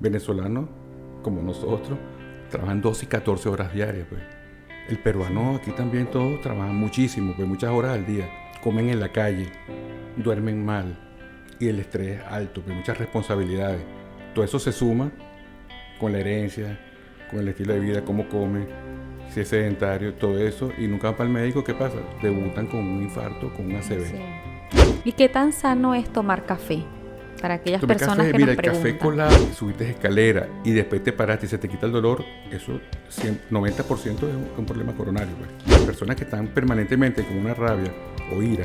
venezolanos, como nosotros, trabajan 12 y 14 horas diarias, pues. El peruano aquí también todos trabajan muchísimo, pues muchas horas al día. Comen en la calle, duermen mal y el estrés es alto, pues muchas responsabilidades. Todo eso se suma con la herencia, con el estilo de vida, cómo come, si es sedentario, todo eso, y nunca van para el médico. ¿Qué pasa? Debutan con un infarto, con un ACV. Sí. ¿Y qué tan sano es tomar café? Para aquellas personas café, que mira, nos preguntan. el café colado, subiste escalera y después te paraste y se te quita el dolor, eso 90% es un problema coronario, pues. Las personas que están permanentemente con una rabia o ira,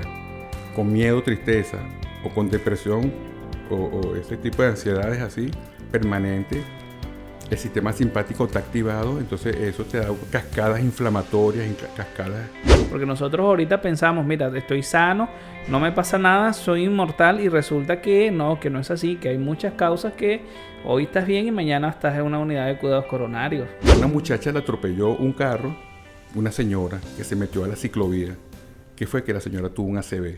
con miedo, tristeza o con depresión o ese tipo de ansiedades así, permanente, el sistema simpático está activado, entonces eso te da cascadas inflamatorias, cascadas. Porque nosotros ahorita pensamos, mira, estoy sano, no me pasa nada, soy inmortal, y resulta que no es así, que hay muchas causas que hoy estás bien y mañana estás en una unidad de cuidados coronarios. Una muchacha le atropelló un carro, una señora que se metió a la ciclovía. ¿Qué fue? Que la señora tuvo un ACV.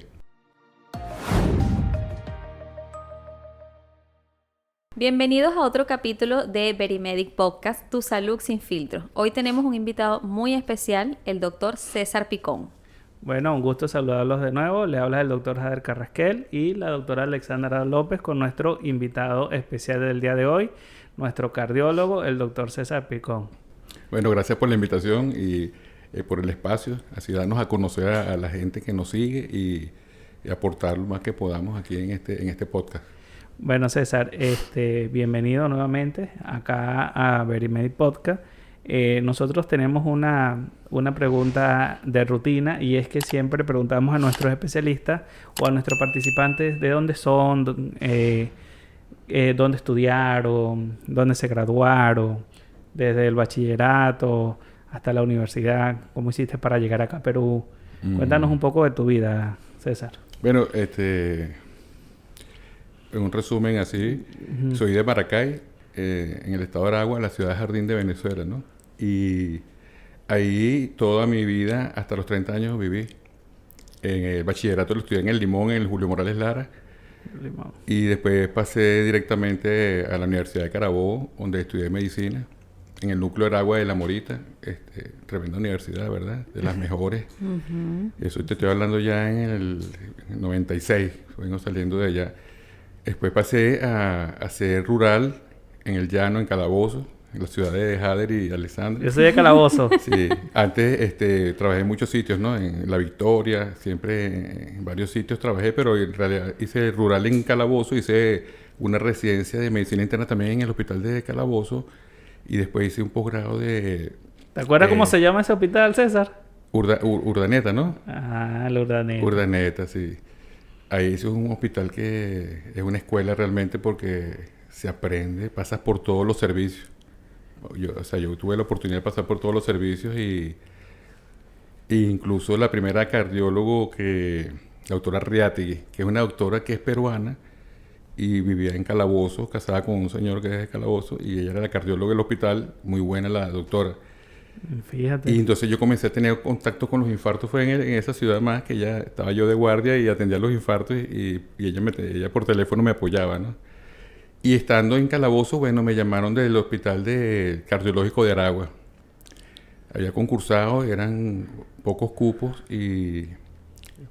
Bienvenidos a otro capítulo de Verimedic Podcast, Tu Salud Sin Filtros. Hoy tenemos un invitado muy especial, el doctor César Picón. Bueno, un gusto saludarlos de nuevo. Le habla el doctor Jader Carrasquel y la doctora Alexandra López con nuestro invitado especial del día de hoy, nuestro cardiólogo, el doctor César Picón. Bueno, gracias por la invitación y por el espacio, así darnos a conocer a la gente que nos sigue y aportar lo más que podamos aquí en este podcast. Bueno, César, bienvenido nuevamente acá a Verimedic Podcast. Nosotros tenemos una pregunta de rutina, y es que siempre preguntamos a nuestros especialistas o a nuestros participantes de dónde son, dónde estudiaron, dónde se graduaron, desde el bachillerato hasta la universidad, cómo hiciste para llegar acá a Perú. Cuéntanos un poco de tu vida, César. Bueno, en un resumen así, soy de Maracay, en el estado de Aragua, la ciudad de Jardín de Venezuela, ¿no? Y ahí toda mi vida, hasta los 30 años, viví. En el bachillerato lo estudié en el Limón, en el Julio Morales Lara. Limón. Y después pasé directamente a la Universidad de Carabobo, donde estudié medicina, en el núcleo de Aragua de La Morita. Tremenda universidad, ¿verdad? De las mejores. Eso te estoy hablando ya en el 96, vengo saliendo de allá. Después pasé a hacer rural en el llano, en Calabozo, en las ciudades de Jader y Alessandra. Yo soy de Calabozo. Sí, antes trabajé en muchos sitios, ¿no? En La Victoria, siempre en varios sitios trabajé, pero en realidad hice rural en Calabozo, hice una residencia de medicina interna también en el hospital de Calabozo y después hice un posgrado de... ¿Te acuerdas cómo se llama ese hospital, César? Urdaneta, ¿no? Ah, el Urdaneta. Urdaneta, sí. Ahí es un hospital que es una escuela realmente porque se aprende, pasas por todos los servicios. Yo tuve la oportunidad de pasar por todos los servicios y incluso la primera cardiólogo la doctora Riategui, que es una doctora que es peruana y vivía en Calabozo, casada con un señor que es de Calabozo, y ella era la cardióloga del hospital, muy buena la doctora. Fíjate. Y entonces yo comencé a tener contacto con los infartos, fue en esa ciudad más, que ya estaba yo de guardia y atendía los infartos y ella por teléfono me apoyaba, ¿no? Y estando en Calabozo, bueno, me llamaron del hospital cardiológico de Aragua. Había concursado, eran pocos cupos y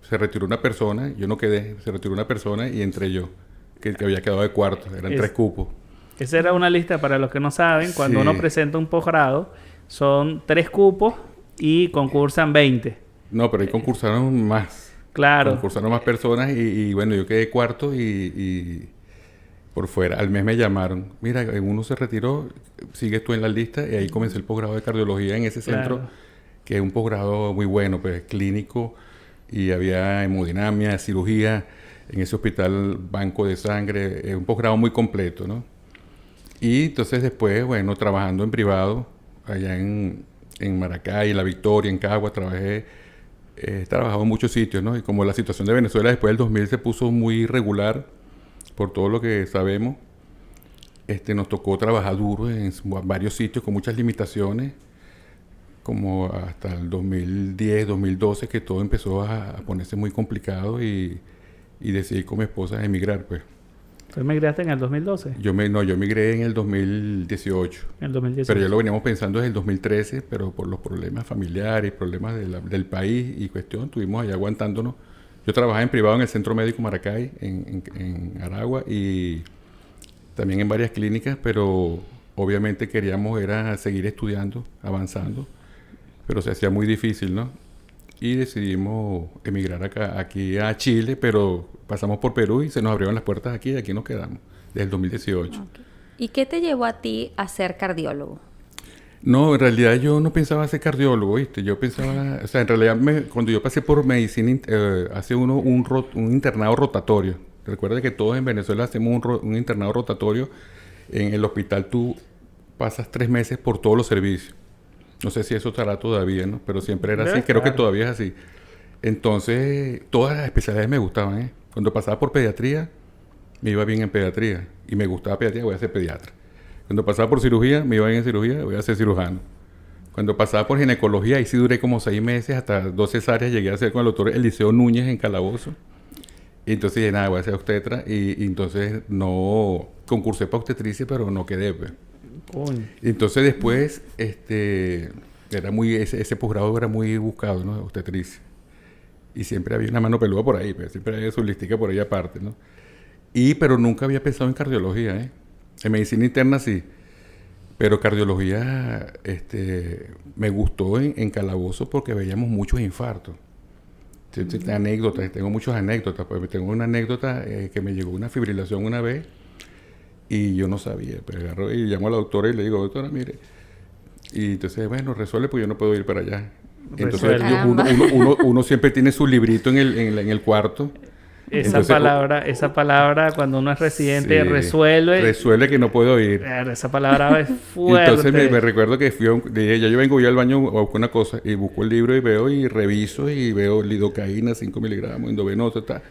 se retiró una persona, yo no quedé, se retiró una persona y entré yo, que había quedado de cuarto, eran 3 cupos. Esa era una lista para los que no saben, cuando uno presenta un posgrado, son 3 cupos y concursan 20. No, pero ahí concursaron más. Claro. Concursaron más personas y bueno, yo quedé cuarto y por fuera. Al mes me llamaron. Mira, uno se retiró, sigues tú en la lista, y ahí comencé el posgrado de cardiología en ese centro, que es un posgrado muy bueno, pues clínico, y había hemodinamia, cirugía, en ese hospital, banco de sangre, es un posgrado muy completo, ¿no? Y entonces después, bueno, trabajando en privado, allá en Maracay, en La Victoria, en Cagua, he trabajado en muchos sitios, ¿no? Y como la situación de Venezuela después del 2000 se puso muy irregular, por todo lo que sabemos, nos tocó trabajar duro en varios sitios con muchas limitaciones, como hasta el 2010, 2012, que todo empezó a ponerse muy complicado y decidí con mi esposa emigrar, pues. ¿Tú emigraste en el 2012? Yo emigré en el 2018. En el 2018. Pero ya lo veníamos pensando desde el 2013, pero por los problemas familiares, problemas del país y cuestión, estuvimos allá aguantándonos. Yo trabajaba en privado en el Centro Médico Maracay, en Aragua, y también en varias clínicas, pero obviamente queríamos era seguir estudiando, avanzando, pero se hacía muy difícil, ¿no? Y decidimos emigrar aquí a Chile, pero pasamos por Perú y se nos abrieron las puertas aquí y aquí nos quedamos, desde el 2018. Okay. ¿Y qué te llevó a ti a ser cardiólogo? No, en realidad yo no pensaba ser cardiólogo, ¿viste? Yo pensaba, o sea, en realidad cuando yo pasé por medicina, hace uno un internado rotatorio. Recuerda que todos en Venezuela hacemos un internado rotatorio. En el hospital tú pasas 3 meses por todos los servicios. No sé si eso estará todavía, ¿no? Pero siempre era así. Creo que todavía es así. Entonces, todas las especialidades me gustaban, ¿eh? Cuando pasaba por pediatría, me iba bien en pediatría. Y me gustaba pediatría, voy a ser pediatra. Cuando pasaba por cirugía, me iba bien en cirugía, voy a ser cirujano. Cuando pasaba por ginecología, ahí sí duré como 6 meses, hasta 2 cesáreas llegué a hacer con el doctor Eliseo Núñez en Calabozo. Y entonces dije, nada, voy a ser obstetra. Y entonces no concursé para obstetricia, pero no quedé, pues. Y entonces después, era ese posgrado era muy buscado, ¿no? Obstetricia. Y siempre había una mano peluda por ahí, pues. Siempre había su listica por ahí aparte, ¿no? Pero nunca había pensado en cardiología, ¿eh? En medicina interna sí, pero cardiología me gustó en Calabozo porque veíamos muchos infartos. Anécdotas, tengo muchas anécdotas. Pues tengo una anécdota que me llegó una fibrilación una vez y yo no sabía. Pero agarro y llamo a la doctora y le digo, doctora, mire. Y entonces, bueno, resuelve, pues yo no puedo ir para allá. Entonces uno siempre tiene su librito en el cuarto. Esa palabra cuando uno es residente, sí, resuelve que no puedo ir. Esa palabra es fuerte. Entonces me recuerdo que dije, ya yo vengo al baño a buscar una cosa y busco el libro y veo y reviso y veo lidocaína, 5 miligramos, endovenoso, está.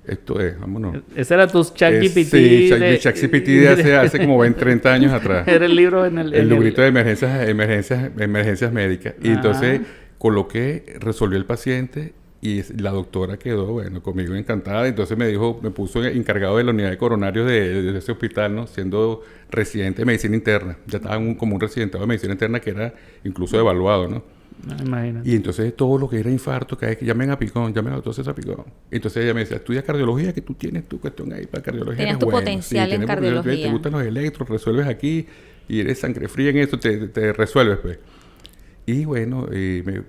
Esto es, vámonos. Ese era tu ChatGPT. Sí, ChatGPT de hace como 20, 30 años atrás. Era el libro el librito de emergencias médicas. Y entonces resolvió el paciente. Y la doctora quedó, bueno, conmigo encantada. Entonces me puso encargado de la unidad de coronarios de ese hospital, ¿no? Siendo residente de medicina interna. Ya estaba como un residentado de medicina interna que era incluso evaluado, ¿no? Imagínate. Y entonces todo lo que era infarto, que llamen a Picón, llamen a doctor César Picón. Entonces ella me decía, estudia cardiología, que tú tienes tu cuestión ahí para cardiología. Tienes tu potencial en cardiología. Te gustan los electros, resuelves aquí y eres sangre fría en esto, te resuelves, pues. Y bueno,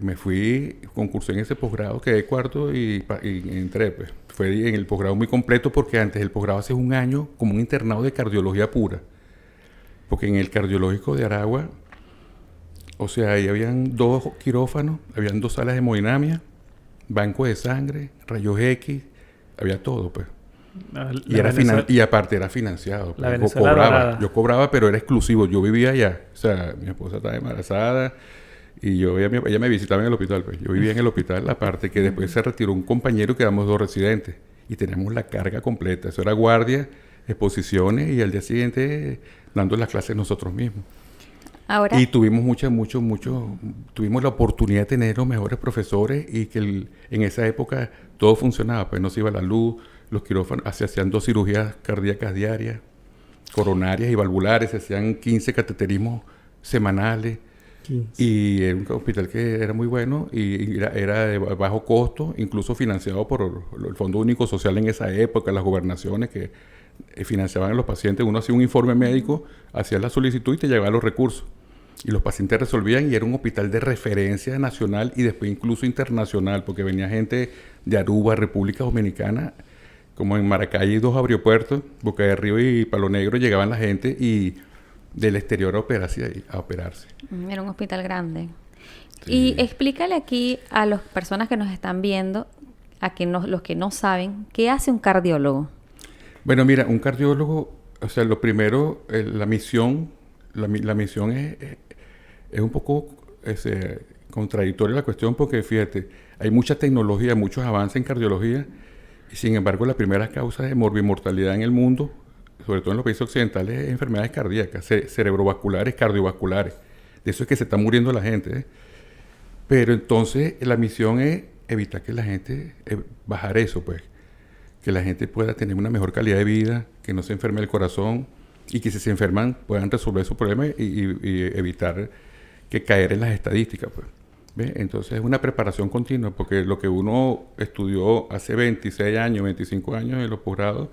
me fui, concursé en ese posgrado, quedé cuarto y entré, pues. Fue en el posgrado muy completo porque antes el posgrado hace un año como un internado de cardiología pura. Porque en el cardiológico de Aragua, o sea, ahí habían 2 quirófanos, habían 2 salas de hemodinamia, banco de sangre, rayos X, había todo, pues. Y aparte era financiado. Pues. Yo cobraba, pero era exclusivo. Yo vivía allá. O sea, mi esposa estaba embarazada. Y ella me visitaba en el hospital, pues. Yo vivía en el hospital, aparte que después se retiró un compañero y quedamos 2 residentes. Y teníamos la carga completa. Eso era guardia, exposiciones y al día siguiente dando las clases nosotros mismos. Ahora, y tuvimos tuvimos la oportunidad de tener los mejores profesores y que en esa época todo funcionaba. Pues no se iba la luz, los quirófanos, se hacían 2 cirugías cardíacas diarias, coronarias y valvulares, se hacían 15 cateterismos semanales. Y era un hospital que era muy bueno y era de bajo costo, incluso financiado por el Fondo Único Social en esa época, las gobernaciones que financiaban a los pacientes. Uno hacía un informe médico, hacía la solicitud y te llegaban los recursos. Y los pacientes resolvían y era un hospital de referencia nacional y después incluso internacional, porque venía gente de Aruba, República Dominicana, como en Maracay hay 2 aeropuertos, Boca de Río y Palo Negro, llegaban la gente y del exterior a operarse. Era un hospital grande. Sí. Y explícale aquí a las personas que nos están viendo, los que no saben, ¿qué hace un cardiólogo? Bueno, mira, un cardiólogo, o sea, lo primero, la misión es un poco contradictoria la cuestión porque, fíjate, hay mucha tecnología, muchos avances en cardiología y, sin embargo, las primeras causas de morbimortalidad en el mundo, sobre todo en los países occidentales, es enfermedades cardíacas, cerebrovasculares, cardiovasculares. De eso es que se está muriendo la gente, ¿eh? Pero entonces la misión es evitar que la gente, bajar eso, pues. Que la gente pueda tener una mejor calidad de vida, que no se enferme el corazón y que si se enferman puedan resolver su problema y evitar que caer en las estadísticas, pues. ¿Ves? Entonces es una preparación continua, porque lo que uno estudió hace 26 años, 25 años en los posgrados,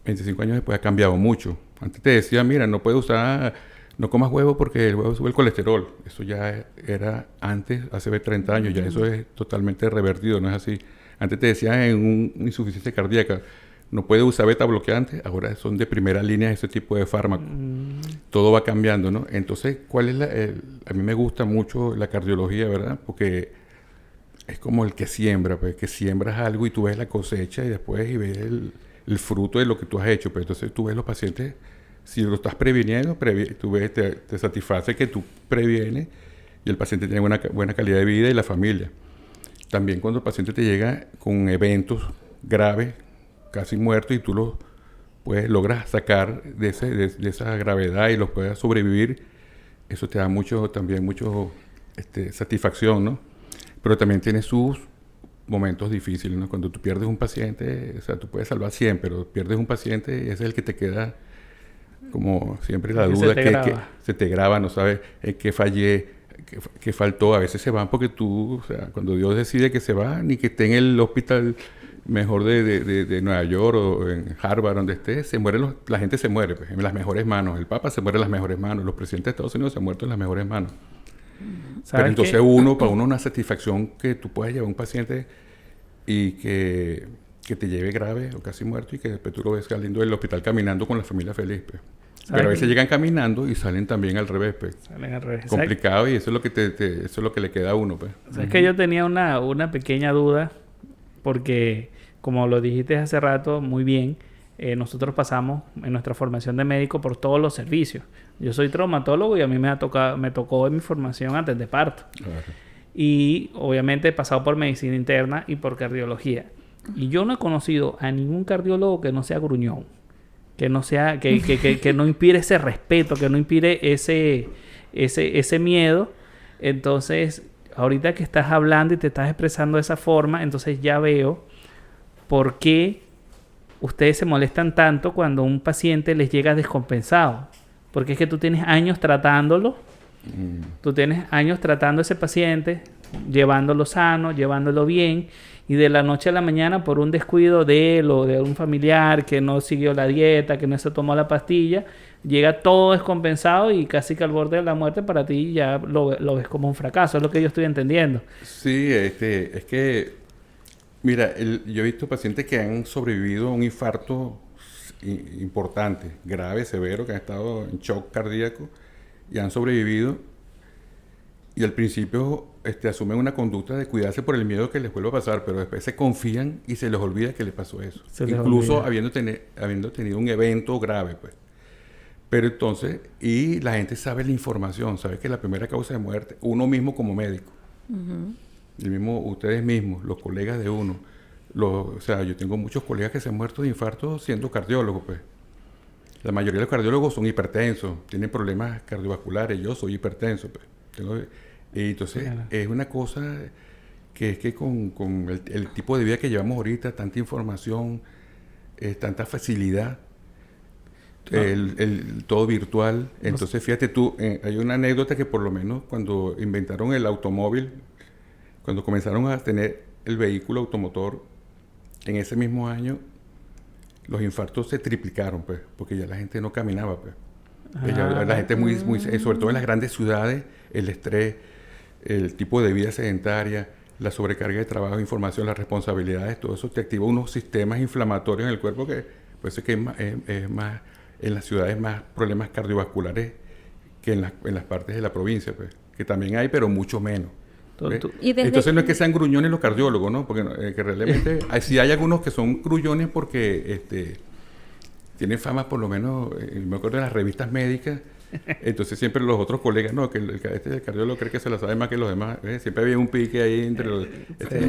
25 años después ha cambiado mucho. Antes te decía, mira, no comas huevo porque el huevo sube el colesterol. Eso ya era antes, hace 30 años, ya eso es totalmente revertido, no es así. Antes te decían en una insuficiencia cardíaca, no puede usar beta bloqueantes, ahora son de primera línea ese tipo de fármacos. Todo va cambiando, ¿no? Entonces, a mí me gusta mucho la cardiología, ¿verdad? Porque es como el que siembra, pues, que siembras algo y tú ves la cosecha y después ves el fruto de lo que tú has hecho. Pues entonces tú ves los pacientes, si lo estás previniendo, tú ves, te satisface que tú previenes y el paciente tiene buena calidad de vida y la familia. También cuando el paciente te llega con eventos graves, casi muertos, y tú logras sacar de esa gravedad y los puedas sobrevivir, eso te da mucho satisfacción, ¿no? Pero también tiene sus momentos difíciles, ¿no? Cuando tú pierdes un paciente, o sea, tú puedes salvar 100, pero pierdes un paciente y ese es el que te queda como siempre la duda que se te graba, no sabes qué fallé, qué faltó. A veces se van porque o sea, cuando Dios decide que se va, ni que esté en el hospital mejor de Nueva York o en Harvard, donde esté, la gente se muere, pues, en las mejores manos. El Papa se muere en las mejores manos, los presidentes de Estados Unidos se han muerto en las mejores manos. Pero entonces para uno una satisfacción que tú puedas llevar a un paciente y que te lleve grave o casi muerto y que después tú lo ves saliendo del hospital caminando con la familia feliz, pues. Pero a veces llegan caminando y salen también al revés, pues. Salen al revés. Complicado, y eso es lo que eso es lo que le queda a uno, pues. Es que yo tenía una pequeña duda, porque como lo dijiste hace rato muy bien, nosotros pasamos en nuestra formación de médico por todos los servicios. Yo soy traumatólogo y a mí me tocó en mi formación antes de parto. Claro. Y obviamente he pasado por medicina interna y por cardiología. Y yo no he conocido a ningún cardiólogo que no sea gruñón, que no sea, que no inspire ese respeto, que no inspire ese miedo. Entonces, ahorita que estás hablando y te estás expresando de esa forma, entonces ya veo por qué ustedes se molestan tanto cuando un paciente les llega descompensado. Porque es que tú tienes años tratándolo. Tú tienes años tratando a ese paciente, llevándolo sano, llevándolo bien, y de la noche a la mañana, por un descuido de él o de un familiar que no siguió la dieta, que no se tomó la pastilla, llega todo descompensado y casi que al borde de la muerte. Para ti ya lo ves como un fracaso. Es lo que yo estoy entendiendo. Sí, es que, mira, yo he visto pacientes que han sobrevivido a un infarto importante, grave, severo, que han estado en shock cardíaco y han sobrevivido, y al principio asumen una conducta de cuidarse por el miedo que les vuelva a pasar, pero después se confían y se les olvida que les pasó eso, incluso habiendo tenido un evento grave, pues. Pero entonces, y la gente sabe la información, sabe que la primera causa de muerte, uno mismo como médico, ustedes mismos, los colegas de uno, o sea, yo tengo muchos colegas que se han muerto de infarto siendo cardiólogos, pues. La mayoría de los cardiólogos son hipertensos, tienen problemas cardiovasculares. Yo soy hipertenso, pues. Y entonces, claro, es una cosa que es que con el tipo de vida que llevamos ahorita, tanta información, tanta facilidad, todo virtual. Entonces, fíjate tú, hay una anécdota que por lo menos cuando inventaron el automóvil, cuando comenzaron a tener el vehículo automotor, en ese mismo año, los infartos se triplicaron, pues, porque ya la gente no caminaba, pues. La gente muy, sobre todo en las grandes ciudades, el estrés, el tipo de vida sedentaria, la sobrecarga de trabajo, información, las responsabilidades, todo eso te activa unos sistemas inflamatorios en el cuerpo que, pues, es que es más en las ciudades más problemas cardiovasculares que en las partes de la provincia, pues, que también hay, pero mucho menos. Entonces no es que sean gruñones los cardiólogos, ¿no? Porque que realmente sí hay algunos que son gruñones porque tienen fama, por lo menos, me acuerdo de las revistas médicas. Entonces siempre los otros colegas, no, que el cardiólogo cree que se la sabe más que los demás. Siempre había un pique ahí entre los...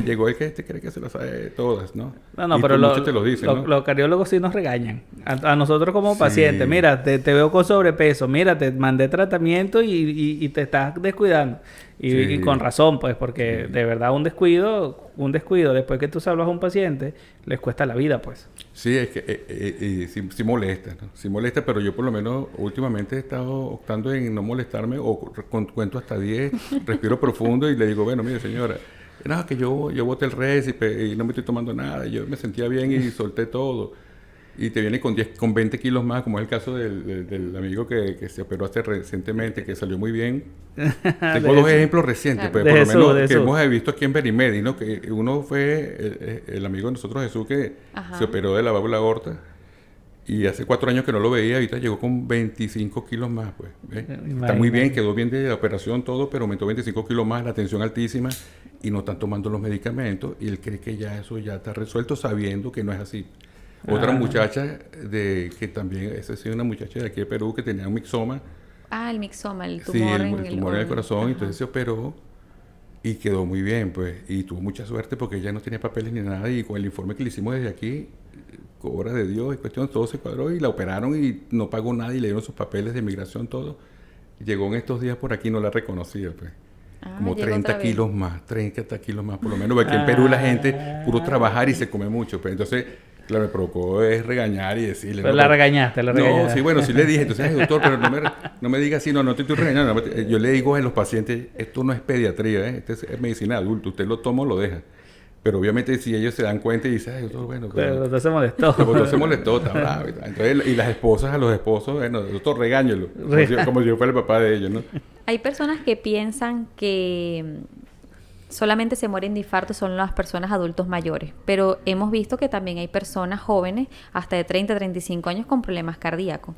Llegó el que cree que se la sabe todas, ¿no? No, pero muchos te lo dicen, ¿no? Los cardiólogos sí nos regañan. A nosotros como pacientes. Mira, te veo con sobrepeso. Mira, te mandé tratamiento y te estás descuidando. Y con razón, pues, porque de verdad un descuido un descuido después que tú salvas a un paciente, les cuesta la vida, pues. Sí, es que sí molesta, ¿no? Sí molesta, pero yo por lo menos últimamente he estado optando en no molestarme o cuento hasta 10, respiro profundo y le digo, bueno, mire señora, no, que yo boté el récipe y no me estoy tomando nada, yo me sentía bien y solté todo. Y te viene con 20 kilos más, como es el caso del amigo que se operó hace recientemente, que salió muy bien. Tengo dos ejemplos recientes, Claro. pues, por lo menos que Jesús. hemos visto aquí en Berimedi, ¿no? Que uno fue el amigo de nosotros, Jesús, que Ajá. se operó de la válvula aorta. Y hace 4 años que no lo veía, ahorita llegó con 25 kilos más, pues. ¿Ves? Está muy bien, quedó bien de la operación todo, pero aumentó 25 kilos más, la tensión altísima, y no están tomando los medicamentos, y él cree que ya eso ya está resuelto, sabiendo que no es así. Otra muchacha que también, esa sí, una muchacha de aquí de Perú que tenía un mixoma. El mixoma, el Sí, tumor el tumor en el corazón, Ajá. entonces se operó y quedó muy bien, pues. Y tuvo mucha suerte porque ella no tenía papeles ni nada, y con el informe que le hicimos desde aquí, obra de Dios y cuestión, todo se cuadró y la operaron y no pagó nada y le dieron sus papeles de migración, todo. Llegó en estos días por aquí, no la reconocía, pues. Como llegó 30 otra vez. kilos más, 30 kilos más, por lo menos. Aquí en Perú la gente puro trabajar y se come mucho, pues. Entonces, claro, me provocó es regañar y decirle... Pero no, la regañaste. No, sí, bueno, sí le dije. Entonces, "Ay, doctor, pero no me diga así, no te estoy regañando. Yo le digo a los pacientes, esto no es pediatría, esto es medicina adulta. Usted lo toma o lo deja. Pero obviamente si ellos se dan cuenta y dicen, ay, doctor, bueno... Pero el doctor se molestó. El doctor se molestó, está bravo. Entonces, y las esposas a los esposos, bueno, doctor, regáñelo. Como si yo fuera el papá de ellos, ¿no? Hay personas que piensan que solamente se mueren de infarto son las personas adultos mayores, pero hemos visto que también hay personas jóvenes, hasta de 30 a 35 años, con problemas cardíacos.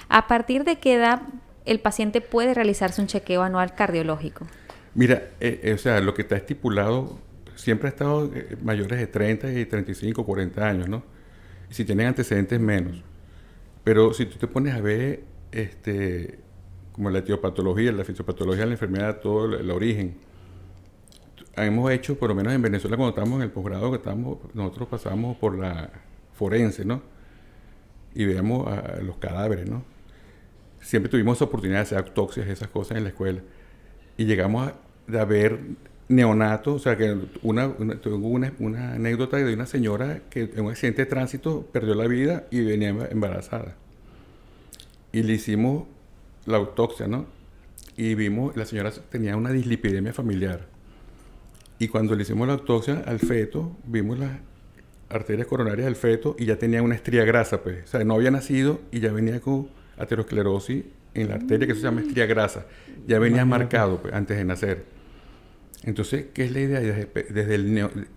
¿A partir de qué edad el paciente puede realizarse un chequeo anual cardiológico? Mira, o sea, lo que está estipulado siempre ha estado mayores de 30 y 35, 40 años, ¿no? Y si tienen antecedentes, menos. Pero si tú te pones a ver, como la etiopatología, la fisiopatología de la enfermedad, todo el origen, hemos hecho, por lo menos en Venezuela, cuando estábamos en el posgrado, nosotros pasamos por la forense, ¿no? Y veíamos a los cadáveres, ¿no? Siempre tuvimos oportunidad de hacer autopsias, esas cosas en la escuela. Y llegamos a ver neonatos, o sea, que tuve una anécdota de una señora que en un accidente de tránsito perdió la vida y venía embarazada. Y le hicimos la autopsia, ¿no? Y vimos, la señora tenía una dislipidemia familiar. Y cuando le hicimos la autopsia al feto, vimos las arterias coronarias del feto y ya tenía una estría grasa, pues. O sea, no había nacido y ya venía con aterosclerosis en la arteria, que eso se llama estría grasa. Ya venía marcado, pues, antes de nacer. Entonces, ¿qué es la idea?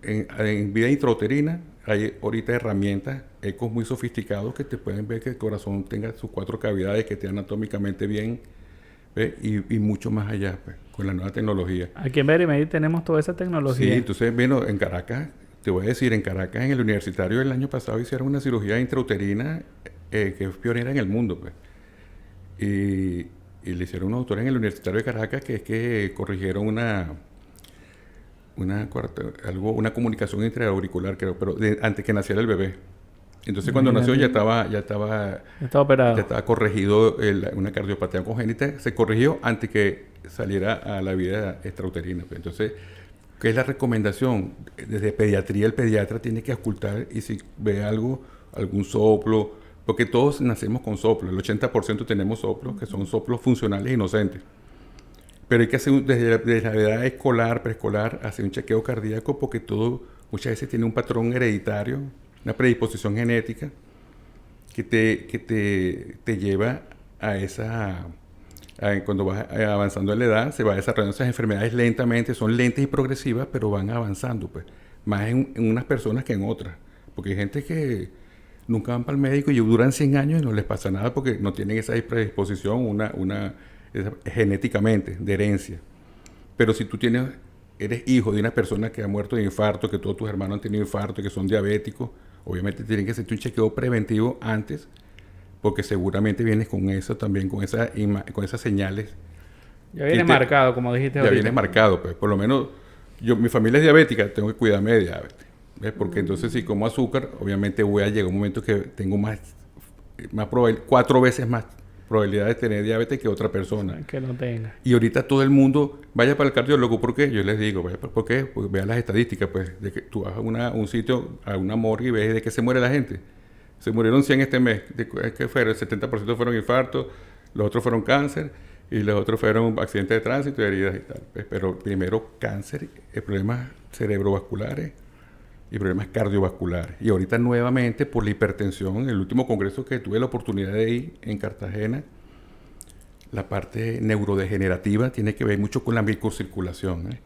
En vida intrauterina hay ahorita herramientas, ecos muy sofisticados que te pueden ver que el corazón tenga sus 4 cavidades, que esté anatómicamente bien, ¿ves? Y mucho más allá, pues, con la nueva tecnología. Aquí en Berimedi tenemos toda esa tecnología. Sí, entonces, bueno, en Caracas, te voy a decir, en Caracas, en el universitario, el año pasado hicieron una cirugía intrauterina que es pionera en el mundo, pues. Y le hicieron una doctora en el universitario de Caracas que es que corrigieron una comunicación intraauricular, creo, pero antes que naciera el bebé. Entonces, cuando nació ya estaba operado. Ya estaba corregido una cardiopatía congénita, se corrigió antes que saliera a la vida extrauterina. Entonces, ¿qué es la recomendación? Desde pediatría, el pediatra tiene que ocultar y si ve algún soplo, porque todos nacemos con soplo, el 80% tenemos soplos, que son soplos funcionales inocentes. Pero hay que hacer, desde la edad escolar, preescolar, hacer un chequeo cardíaco porque todo muchas veces tiene un patrón hereditario, una predisposición genética que te lleva cuando vas avanzando en la edad, se va desarrollando esas enfermedades lentamente, son lentas y progresivas, pero van avanzando, pues, más en unas personas que en otras. Porque hay gente que nunca van para el médico y duran 100 años y no les pasa nada porque no tienen esa predisposición, genéticamente, de herencia. Pero si tú eres hijo de una persona que ha muerto de infarto, que todos tus hermanos han tenido infarto, que son diabéticos, obviamente tienen que hacerte un chequeo preventivo antes, porque seguramente vienes con eso también, con esas señales. Ya viene marcado, como dijiste ahorita. Ya viene marcado, pues. Por lo menos, mi familia es diabética, tengo que cuidarme de diabetes. ¿Ves? Porque entonces si como azúcar, obviamente voy a llegar a un momento que tengo más probabilidad, 4 veces más probabilidad de tener diabetes que otra persona. Que no tenga. Y ahorita todo el mundo vaya para el cardiólogo. ¿Por qué? Yo les digo, ¿por qué? Porque vean las estadísticas, pues, de que tú vas a un sitio, a una morgue y ves de qué se muere la gente. Se murieron 100 este mes. ¿Qué fueron? El 70% fueron infartos, los otros fueron cáncer y los otros fueron accidentes de tránsito y heridas y tal. Pero primero cáncer, problemas cerebrovasculares y problemas cardiovasculares. Y ahorita nuevamente por la hipertensión, en el último congreso que tuve la oportunidad de ir en Cartagena, la parte neurodegenerativa tiene que ver mucho con la microcirculación.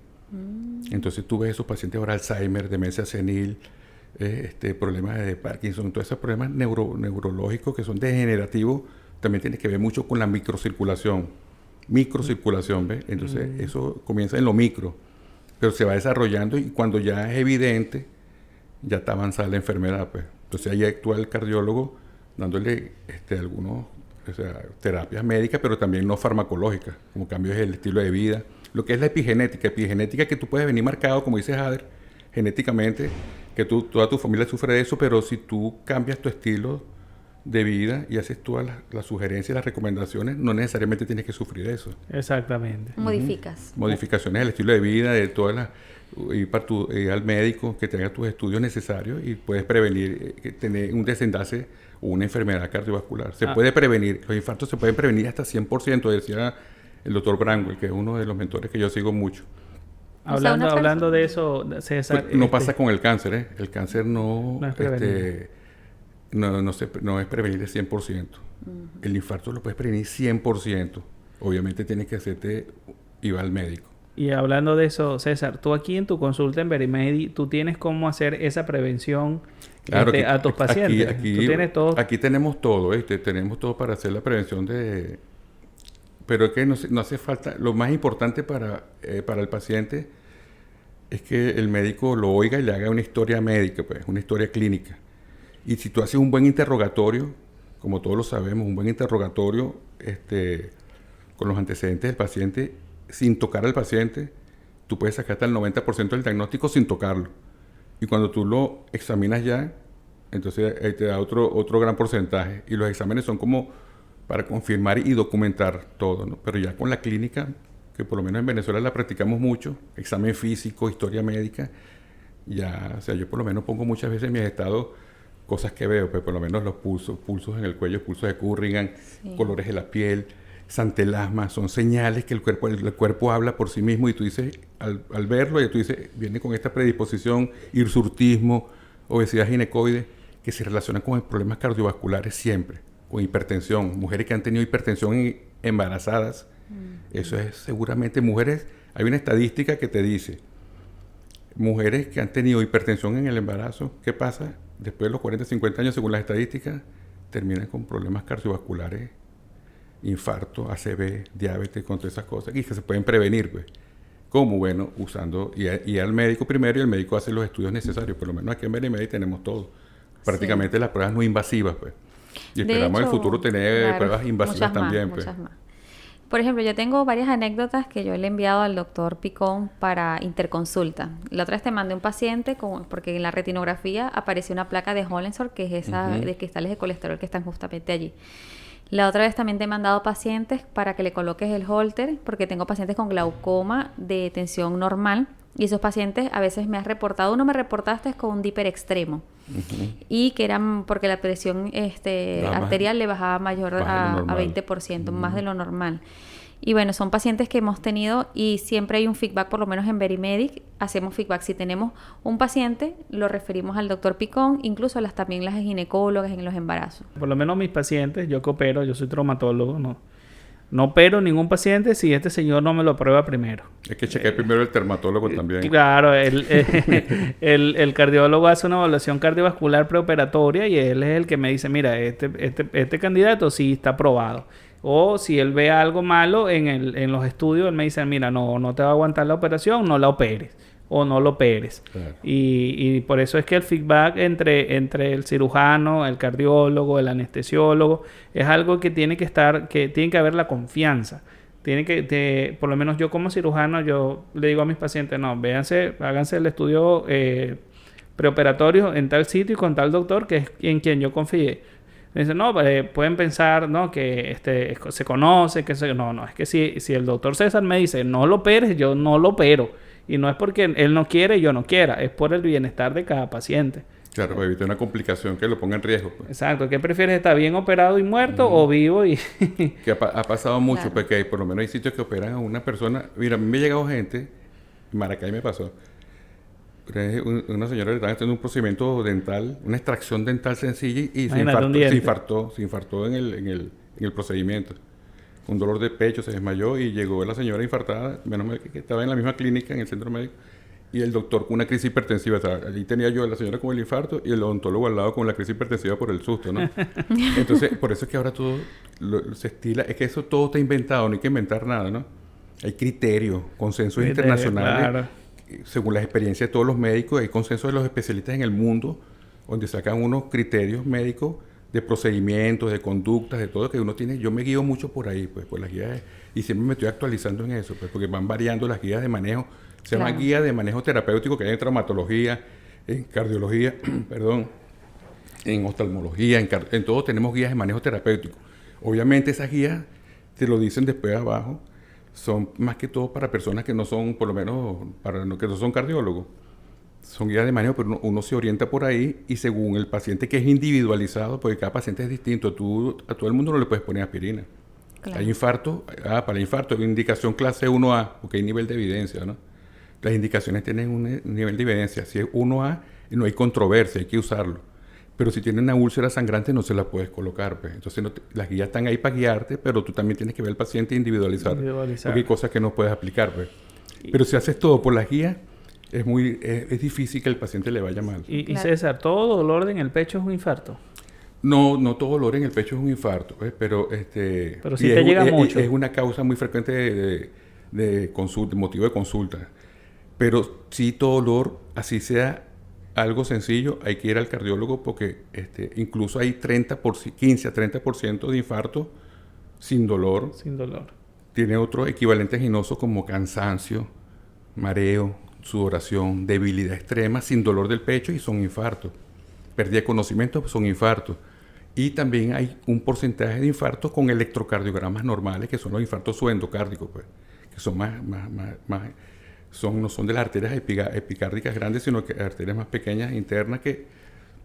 Entonces tú ves esos pacientes ahora Alzheimer, demencia senil, problemas de Parkinson, todos esos problemas neurológicos que son degenerativos, también tiene que ver mucho con la microcirculación. Microcirculación, ¿ves? Entonces eso comienza en lo micro, pero se va desarrollando y cuando ya es evidente, ya está avanzada la enfermedad, pues. Entonces ahí actúa el cardiólogo dándole algunos terapias médicas, pero también no farmacológicas, como cambios del estilo de vida. Lo que es la epigenética que tú puedes venir marcado, como dice Jader, genéticamente, que toda tu familia sufre de eso, pero si tú cambias tu estilo de vida y haces todas las sugerencias y las recomendaciones, no necesariamente tienes que sufrir eso. Exactamente. Modificas. Modificaciones del estilo de vida, de todas las... Ir al médico que tenga tus estudios necesarios y puedes prevenir tener un desenlace o una enfermedad cardiovascular. Se puede prevenir, los infartos se pueden prevenir hasta 100%, decía el doctor Branwell, que es uno de los mentores que yo sigo mucho. Hablando de eso, César... Pues no pasa con el cáncer, ¿eh? El cáncer no es prevenible 100%. El infarto lo puedes prevenir 100%. Obviamente tienes que ir al médico. Y hablando de eso, César, tú aquí en tu consulta en Verimedi, ¿tú tienes cómo hacer esa prevención a tus pacientes? Aquí tenemos todo, tenemos todo para hacer la prevención de... Pero es que no hace falta... Lo más importante para el paciente es que el médico lo oiga y le haga una historia médica, pues, una historia clínica. Y si tú haces un buen interrogatorio, como todos lo sabemos, un buen interrogatorio con los antecedentes del paciente, sin tocar al paciente, tú puedes sacar hasta el 90% del diagnóstico sin tocarlo. Y cuando tú lo examinas ya, entonces ahí te da otro gran porcentaje. Y los exámenes son como para confirmar y documentar todo, ¿no? Pero ya con la clínica, que por lo menos en Venezuela la practicamos mucho, examen físico, historia médica, ya, o sea, yo por lo menos pongo muchas veces en mis estados cosas que veo, pues por lo menos los pulsos en el cuello, pulsos de Currigan, colores de la piel, santelasma, son señales que el cuerpo habla por sí mismo y tú dices, al verlo, y tú dices, viene con esta predisposición, hirsutismo, obesidad ginecoide, que se relacionan con problemas cardiovasculares siempre, con hipertensión, mujeres que han tenido hipertensión embarazadas, eso es seguramente mujeres, hay una estadística que te dice, mujeres que han tenido hipertensión en el embarazo, ¿qué pasa? Después de los 40, 50 años, según las estadísticas, terminan con problemas cardiovasculares, infarto, ACV, diabetes, con todas esas cosas, y que se pueden prevenir, pues. ¿Cómo? Bueno, usando, y al médico primero, y el médico hace los estudios necesarios. Por lo menos aquí en Verimedi tenemos todo. Prácticamente las pruebas no invasivas, pues. Y esperamos en el futuro tener pruebas invasivas también, pues. Muchas más. Por ejemplo, yo tengo varias anécdotas que yo le he enviado al doctor Picón para interconsulta. La otra vez te mandé un paciente porque en la retinografía apareció una placa de Hohenzollern, que es esa de cristales de colesterol que están justamente allí. La otra vez también te he mandado pacientes para que le coloques el Holter, porque tengo pacientes con glaucoma de tensión normal. Y esos pacientes a veces me has reportado, uno me reportaste con un Dipper extremo. Y que eran porque la presión arterial le bajaba mayor a 20%, más de lo normal. Y bueno, son pacientes que hemos tenido y siempre hay un feedback, por lo menos en Verimedic, hacemos feedback. Si tenemos un paciente, lo referimos al doctor Picón, incluso también las ginecólogas en los embarazos. Por lo menos mis pacientes, yo que opero, yo soy traumatólogo, no opero ningún paciente si este señor no me lo prueba primero. Hay que chequear primero el dermatólogo también. Claro, el cardiólogo hace una evaluación cardiovascular preoperatoria y él es el que me dice, mira, este candidato sí está aprobado. O si él ve algo malo en los estudios, él me dice, mira, no te va a aguantar la operación, no la operes. O no lo operes. Claro. Y por eso es que el feedback entre el cirujano, el cardiólogo, el anestesiólogo, es algo que tiene que tiene que haber la confianza. Por lo menos yo como cirujano, yo le digo a mis pacientes, no, háganse el estudio preoperatorio en tal sitio y con tal doctor que es en quien yo confíe. Dicen, no, pueden pensar, ¿no? Que se conoce, No, es que si el doctor César me dice, no lo operes, yo no lo opero. Y no es porque él no quiere y yo no quiera, es por el bienestar de cada paciente. Claro, para evitar una complicación que lo ponga en riesgo. Pues. Exacto. ¿Qué prefieres, estar bien operado y muerto o vivo y...? Que ha pasado mucho, Claro. porque por lo menos hay sitios que operan a una persona. Mira, a mí me ha llegado gente, en Maracay me pasó, una señora le estaba haciendo un procedimiento dental, una extracción dental sencilla y se infartó en el procedimiento. Un dolor de pecho, se desmayó y llegó la señora infartada, menos mal que estaba en la misma clínica, en el centro médico, y el doctor con una crisis hipertensiva. O sea, allí tenía yo a la señora con el infarto y el odontólogo al lado con la crisis hipertensiva por el susto, ¿no? Entonces, por eso es que ahora todo se estila, es que eso todo está inventado, no hay que inventar nada, ¿no? Hay criterios, consensos internacionales, claro. Según las experiencias de todos los médicos, hay consensos de los especialistas en el mundo, donde sacan unos criterios médicos de procedimientos, de conductas, de todo que uno tiene. Yo me guío mucho por ahí, pues, por las guías, y siempre me estoy actualizando en eso, pues, porque van variando las guías de manejo. Se llama guía de manejo terapéutico, que hay en traumatología, en cardiología, perdón, en oftalmología, en todo tenemos guías de manejo terapéutico. Obviamente esas guías te lo dicen después abajo, son más que todo para personas que no son, por lo menos, que no son cardiólogos. Son guías de manejo, pero uno se orienta por ahí y según el paciente, que es individualizado, porque cada paciente es distinto. A todo el mundo no le puedes poner aspirina. Claro. Hay infarto, para el infarto hay indicación clase 1A, porque hay nivel de evidencia, ¿no? Las indicaciones tienen un nivel de evidencia. Si es 1A, no hay controversia, hay que usarlo. Pero si tiene una úlcera sangrante, no se la puedes colocar. Pues. Entonces, las guías están ahí para guiarte, pero tú también tienes que ver al paciente e individualizar. Porque hay cosas que no puedes aplicar. Pues. Pero si haces todo por las guías, es difícil que el paciente le vaya mal. Y César, ¿todo dolor en el pecho es un infarto? No todo dolor en el pecho es un infarto, pues, pero si te llega mucho. Es una causa muy frecuente de consulta, motivo de consulta. Pero sí, todo dolor, así sea algo sencillo, hay que ir al cardiólogo porque incluso hay 15 a 30% de infarto sin dolor. Sin dolor. Tiene otros equivalentes ginosos como cansancio, mareo, sudoración, debilidad extrema, sin dolor del pecho y son infartos. Pérdida de conocimiento, son infartos. Y también hay un porcentaje de infartos con electrocardiogramas normales, que son los infartos subendocárdicos, pues, que son no son de las arterias epicárdicas grandes, sino que arterias más pequeñas, internas, que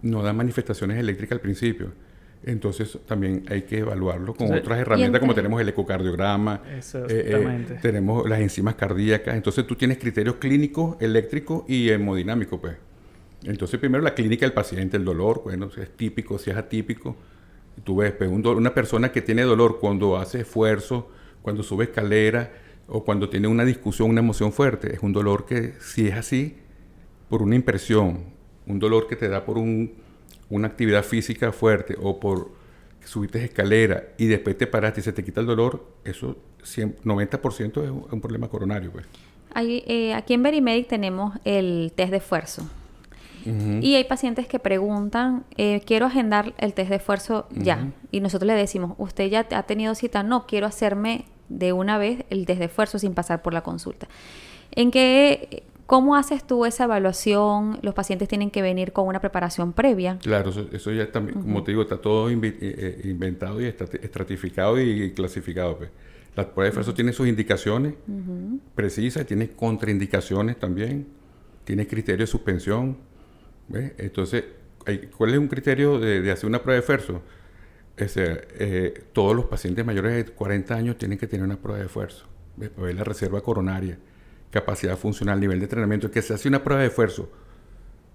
no dan manifestaciones eléctricas al principio. Entonces también hay que evaluarlo con otras herramientas, como tenemos el ecocardiograma, tenemos las enzimas cardíacas. Entonces tú tienes criterios clínicos, eléctricos y hemodinámicos, pues. Entonces primero la clínica del paciente, el dolor, bueno, si es típico, si es atípico. Tú ves, pues, una persona que tiene dolor cuando hace esfuerzo, cuando sube escalera, o cuando tiene una discusión, una emoción fuerte, es un dolor que, si es así, por una impresión, un dolor que te da por una actividad física fuerte o por que subiste escalera y después te paraste y se te quita el dolor, eso 90% es un problema coronario. Pues. Aquí en Verimedic tenemos el test de esfuerzo. Uh-huh. Y hay pacientes que preguntan, quiero agendar el test de esfuerzo ya. Uh-huh. Y nosotros le decimos, ¿usted ya ha tenido cita? No, quiero hacerme de una vez el test de esfuerzo sin pasar por la consulta. ¿Cómo haces tú esa evaluación? ¿Los pacientes tienen que venir con una preparación previa? Claro, eso ya está, como te digo, está todo inventado y estratificado y clasificado. Pues. La prueba de esfuerzo tiene sus indicaciones precisas, tiene contraindicaciones también, tiene criterio de suspensión. ¿Ves? Entonces, ¿cuál es un criterio de hacer una prueba de esfuerzo? Todos los pacientes mayores de 40 años tienen que tener una prueba de esfuerzo, ¿ves? Para ver la reserva coronaria, capacidad funcional, nivel de entrenamiento. El que se hace una prueba de esfuerzo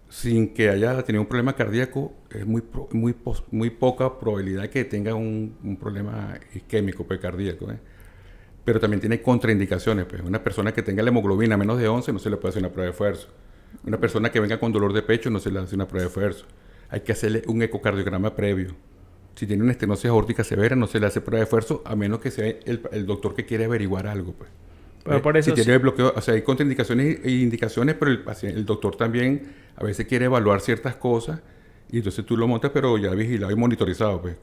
sin que haya tenido un problema cardíaco, es muy poca probabilidad que tenga un problema isquémico, pues, cardíaco. Pero también tiene contraindicaciones. Pues. Una persona que tenga la hemoglobina menos de 11 no se le puede hacer una prueba de esfuerzo. Una persona que venga con dolor de pecho no se le hace una prueba de esfuerzo. Hay que hacerle un ecocardiograma previo. Si tiene una estenosis aórtica severa, no se le hace prueba de esfuerzo, a menos que sea el doctor que quiere averiguar algo. Pues. Pero por eso si tiene el bloqueo, o sea, hay contraindicaciones e indicaciones, pero el doctor también a veces quiere evaluar ciertas cosas y entonces tú lo montas, pero ya vigilado y monitorizado. Pues,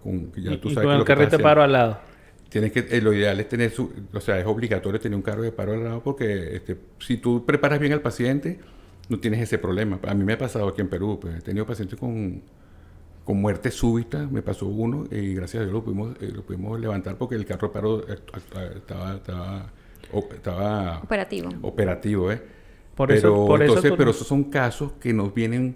tú sabes con el carrito de paro al lado. Tienes que, lo ideal es tener es obligatorio tener un carro de paro al lado porque si tú preparas bien al paciente, no tienes ese problema. A mí me ha pasado aquí en Perú, pues he tenido pacientes con con muerte súbita. Me pasó uno y gracias a Dios lo pudimos levantar porque el carro paró, estaba operativo, ¿eh? Pero esos son casos que nos vienen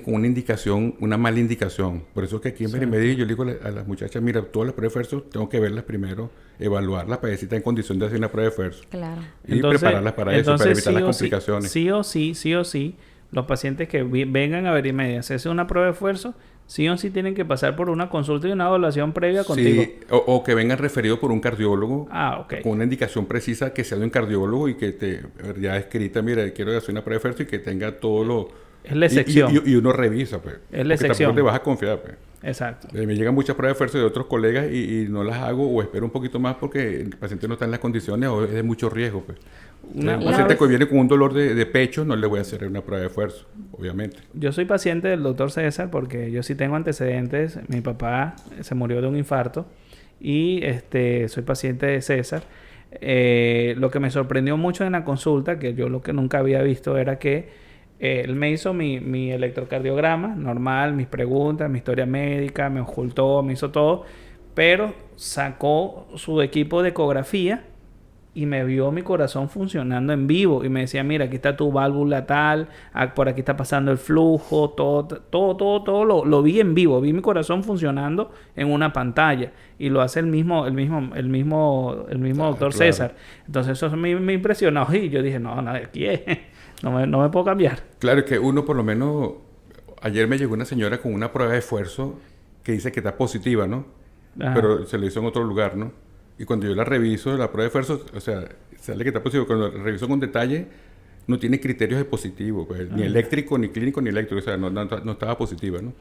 con una indicación, una mala indicación. Por eso es que aquí en Verimedio yo le digo a las muchachas, mira, todas las pruebas de esfuerzo tengo que verlas primero, evaluarlas para ver si está en condición de hacer una prueba de esfuerzo. Claro. Y prepararlas para eso, para evitar las complicaciones. Sí o sí, los pacientes que vengan a Verimedio a hacerse una prueba de esfuerzo, sí o sí tienen que pasar por una consulta y una evaluación previa contigo. Sí, o que vengan referidos por un cardiólogo con una indicación precisa que sea de un cardiólogo y que te ya escrita, mira, quiero hacer una prueba de esfuerzo y que tenga todo lo... Es la excepción. Y uno revisa, pues. Es la excepción. Tampoco te vas a confiar, pues. Exacto. Me llegan muchas pruebas de esfuerzo de otros colegas y no las hago o espero un poquito más porque el paciente no está en las condiciones o es de mucho riesgo, pues. Un paciente que viene con un dolor de pecho no le voy a hacer una prueba de esfuerzo, obviamente. Yo soy paciente del doctor César porque yo sí tengo antecedentes. Mi papá se murió de un infarto y soy paciente de César. Lo que me sorprendió mucho en la consulta, que yo lo que nunca había visto era que él me hizo mi electrocardiograma normal, mis preguntas, mi historia médica, me ocultó, me hizo todo, pero sacó su equipo de ecografía y me vio mi corazón funcionando en vivo y me decía, mira, aquí está tu válvula tal, por aquí está pasando el flujo, todo lo vi en vivo, vi mi corazón funcionando en una pantalla y lo hace el mismo doctor César. Entonces eso me impresionó y yo dije, no, aquí es. No me puedo cambiar. Claro, es que uno por lo menos... Ayer me llegó una señora con una prueba de esfuerzo que dice que está positiva, ¿no? Ajá. Pero se le hizo en otro lugar, ¿no? Y cuando yo la reviso, la prueba de esfuerzo, o sea, sale que está positiva. Cuando la reviso con detalle, no tiene criterios de positivo. Pues, ni eléctrico, ni clínico, ni eléctrico. O sea, no estaba positiva, ¿no?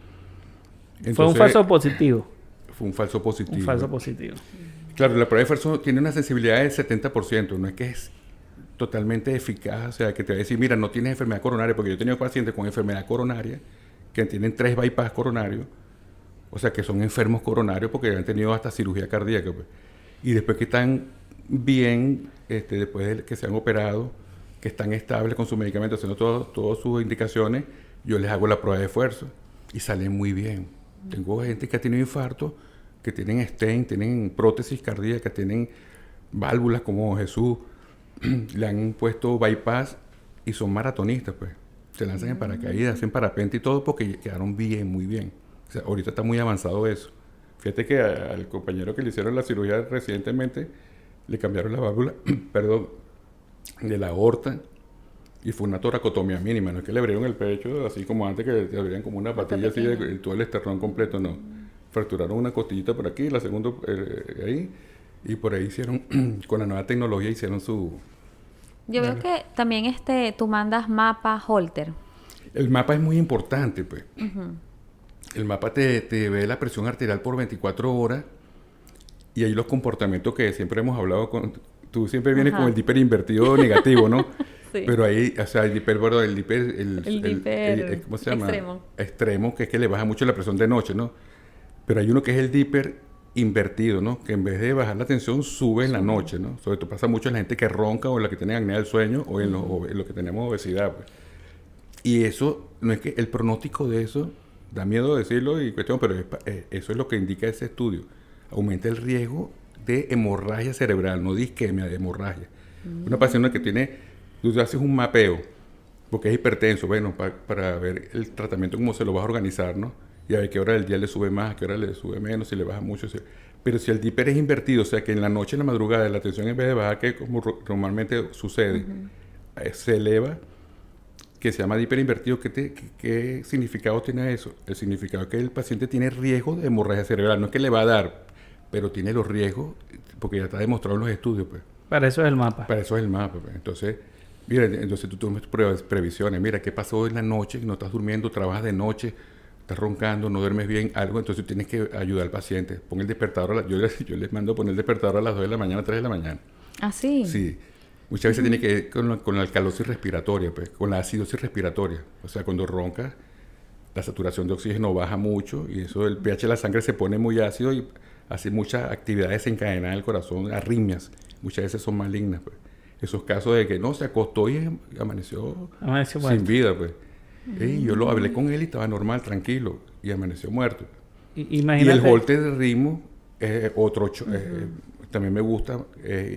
Entonces, fue un falso positivo. Fue un falso positivo. Un falso positivo. Claro, la prueba de esfuerzo tiene una sensibilidad del 70%. No es que es totalmente eficaz, o sea, que te va a decir, mira, no tienes enfermedad coronaria, porque yo he tenido pacientes con enfermedad coronaria que tienen 3 bypass coronarios, o sea, que son enfermos coronarios porque han tenido hasta cirugía cardíaca, pues. Y después que están bien, después de que se han operado, que están estables con sus medicamentos, haciendo todas sus indicaciones, yo les hago la prueba de esfuerzo y salen muy bien. Tengo gente que ha tenido infarto, que tienen stent, tienen prótesis cardíacas, tienen válvulas como Jesús, le han puesto bypass y son maratonistas, pues. Se lanzan en paracaídas, hacen parapente y todo porque quedaron bien, muy bien. O sea, ahorita está muy avanzado eso. Fíjate que al compañero que le hicieron la cirugía recientemente, le cambiaron la válvula, perdón, de la aorta y fue una toracotomía mínima. No es que le abrieron el pecho así como antes, que te abrían como una patilla así de todo el esternón completo, no. Fracturaron una costillita por aquí, la segunda ahí. Y por ahí hicieron, con la nueva tecnología hicieron su... Yo veo que también tú mandas mapa Holter. El mapa es muy importante, pues. El mapa te ve la presión arterial por 24 horas y ahí los comportamientos que siempre hemos hablado con... Tú siempre vienes con el Dipper invertido negativo, ¿no? Sí. Pero ahí, o sea, el Dipper, ¿cómo se llama? Extremo, que es que le baja mucho la presión de noche, ¿no? Pero hay uno que es el Dipper invertido, ¿no? Que en vez de bajar la tensión, sube en la noche, ¿no? Sobre todo pasa mucho en la gente que ronca o en la que tiene apnea del sueño o en los que tenemos obesidad, pues. Y eso, no es que el pronóstico de eso, da miedo decirlo y cuestión, pero eso es lo que indica ese estudio. Aumenta el riesgo de hemorragia cerebral, no de isquemia, de hemorragia. Una paciente que tú haces un mapeo, porque es hipertenso, bueno, para ver el tratamiento, cómo se lo vas a organizar, ¿no? Y a ver qué hora del día le sube más, a qué hora le sube menos, si le baja mucho. Pero si el Dipper es invertido, o sea que en la noche, en la madrugada, la tensión en vez de bajar, que como normalmente sucede, se eleva, que se llama Dipper invertido. ¿Qué significado tiene eso? El significado es que el paciente tiene riesgo de hemorragia cerebral. No es que le va a dar, pero tiene los riesgos, porque ya está demostrado en los estudios, pues. Para eso es el mapa. Para eso es el mapa, pues. Entonces, mira, tú tomas previsiones. Mira, ¿qué pasó en la noche? No estás durmiendo, trabajas de noche, estás roncando, no duermes bien, algo, entonces tienes que ayudar al paciente. Pon el despertador, yo les mando a poner el despertador a las 2 de la mañana, 3 de la mañana. ¿Ah, sí? Sí. Muchas veces tiene que ver con la alcalosis respiratoria, pues, con la acidosis respiratoria. O sea, cuando roncas, la saturación de oxígeno baja mucho y eso, el pH de la sangre se pone muy ácido y hace muchas actividades desencadenadas del corazón, arritmias. Muchas veces son malignas, pues. Esos casos de que no, se acostó y amaneció sin vida, pues. Y yo lo hablé con él y estaba normal, tranquilo. y amaneció muerto. Imagínate. Y el holter de ritmo es otro, también me gusta,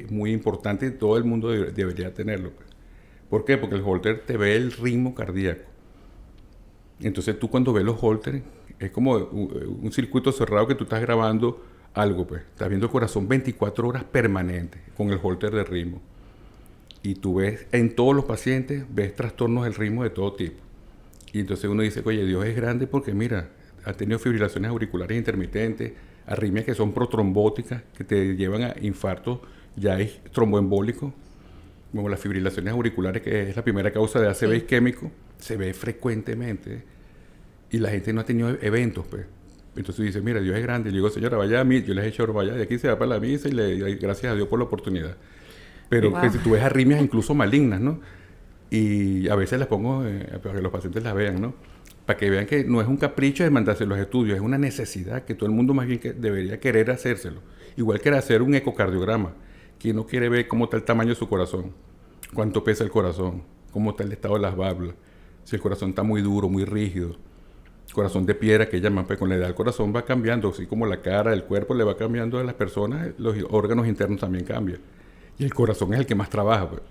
muy importante y todo el mundo debería tenerlo. ¿Por qué? Porque el holter te ve el ritmo cardíaco. Entonces tú cuando ves los holters, es como un circuito cerrado que tú estás grabando algo, pues. Estás viendo el corazón 24 horas permanente con el holter de ritmo. Y tú ves en todos los pacientes, ves trastornos del ritmo de todo tipo. Y entonces uno dice, oye, Dios es grande porque mira, ha tenido fibrilaciones auriculares intermitentes, arritmias que son protrombóticas, que te llevan a infartos ya es tromboembólicos, como las fibrilaciones auriculares, que es la primera causa de ACV isquémico, se ve frecuentemente. Y la gente no ha tenido eventos, pues. Entonces dice, mira, Dios es grande. Y yo digo, señora, vaya a mí, yo les he hecho, vaya de aquí, se va para la misa y le doy gracias a Dios por la oportunidad. Pero que si tú ves arritmias incluso malignas, ¿no? Y a veces las pongo para que los pacientes las vean, ¿no? Para que vean que no es un capricho de mandarse los estudios, es una necesidad que todo el mundo más bien que debería querer hacérselo. Igual que hacer un ecocardiograma. ¿Quién no quiere ver cómo está el tamaño de su corazón? ¿Cuánto pesa el corazón? ¿Cómo está el estado de las válvulas? Si el corazón está muy duro, muy rígido. Corazón de piedra que llaman, pues con la edad el corazón va cambiando, así como la cara, el cuerpo le va cambiando a las personas, los órganos internos también cambian. Y el corazón es el que más trabaja, pues.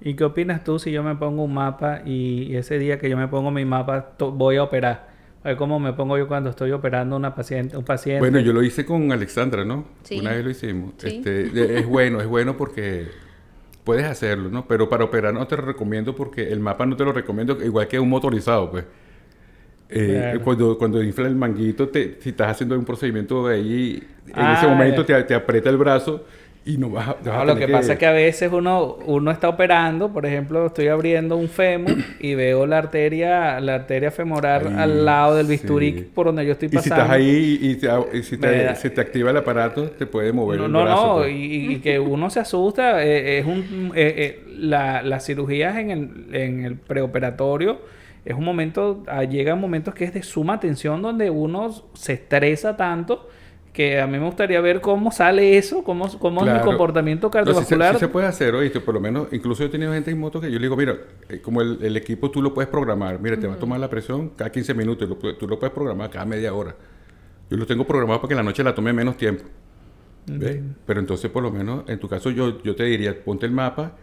¿Y qué opinas tú si yo me pongo un mapa y ese día que yo me pongo mi mapa voy a operar? A ver cómo me pongo yo cuando estoy operando un paciente. Bueno, yo lo hice con Alexandra, ¿no? Sí. Una vez lo hicimos. Sí. Es bueno porque puedes hacerlo, ¿no? Pero para operar no te lo recomiendo porque el mapa no te lo recomiendo, igual que un motorizado, pues. Claro. Cuando infla el manguito, si estás haciendo un procedimiento de ahí, en ese momento te aprieta el brazo y no vas a No, lo tener que pasa es que a veces uno está operando, por ejemplo, estoy abriendo un fémur y veo la arteria femoral ahí, al lado del bisturí sí. por donde yo estoy Y si pasando. estás ahí y si se te activa el aparato, te puede mover el brazo. Pues. Y que uno se asusta. Las cirugías en el preoperatorio es un momento, llegan momentos que es de suma tensión donde uno se estresa tanto que a mí me gustaría ver cómo sale eso, cómo es mi comportamiento cardiovascular. Sí se puede hacer, oíste, por lo menos, incluso yo he tenido gente en moto que yo le digo, mira, como el equipo tú lo puedes programar, mira, te va a tomar la presión cada 15 minutos, tú lo puedes programar cada media hora. Yo lo tengo programado para que en la noche la tome menos tiempo. ¿Ves? Pero entonces, por lo menos, en tu caso, yo te diría, ponte el mapa,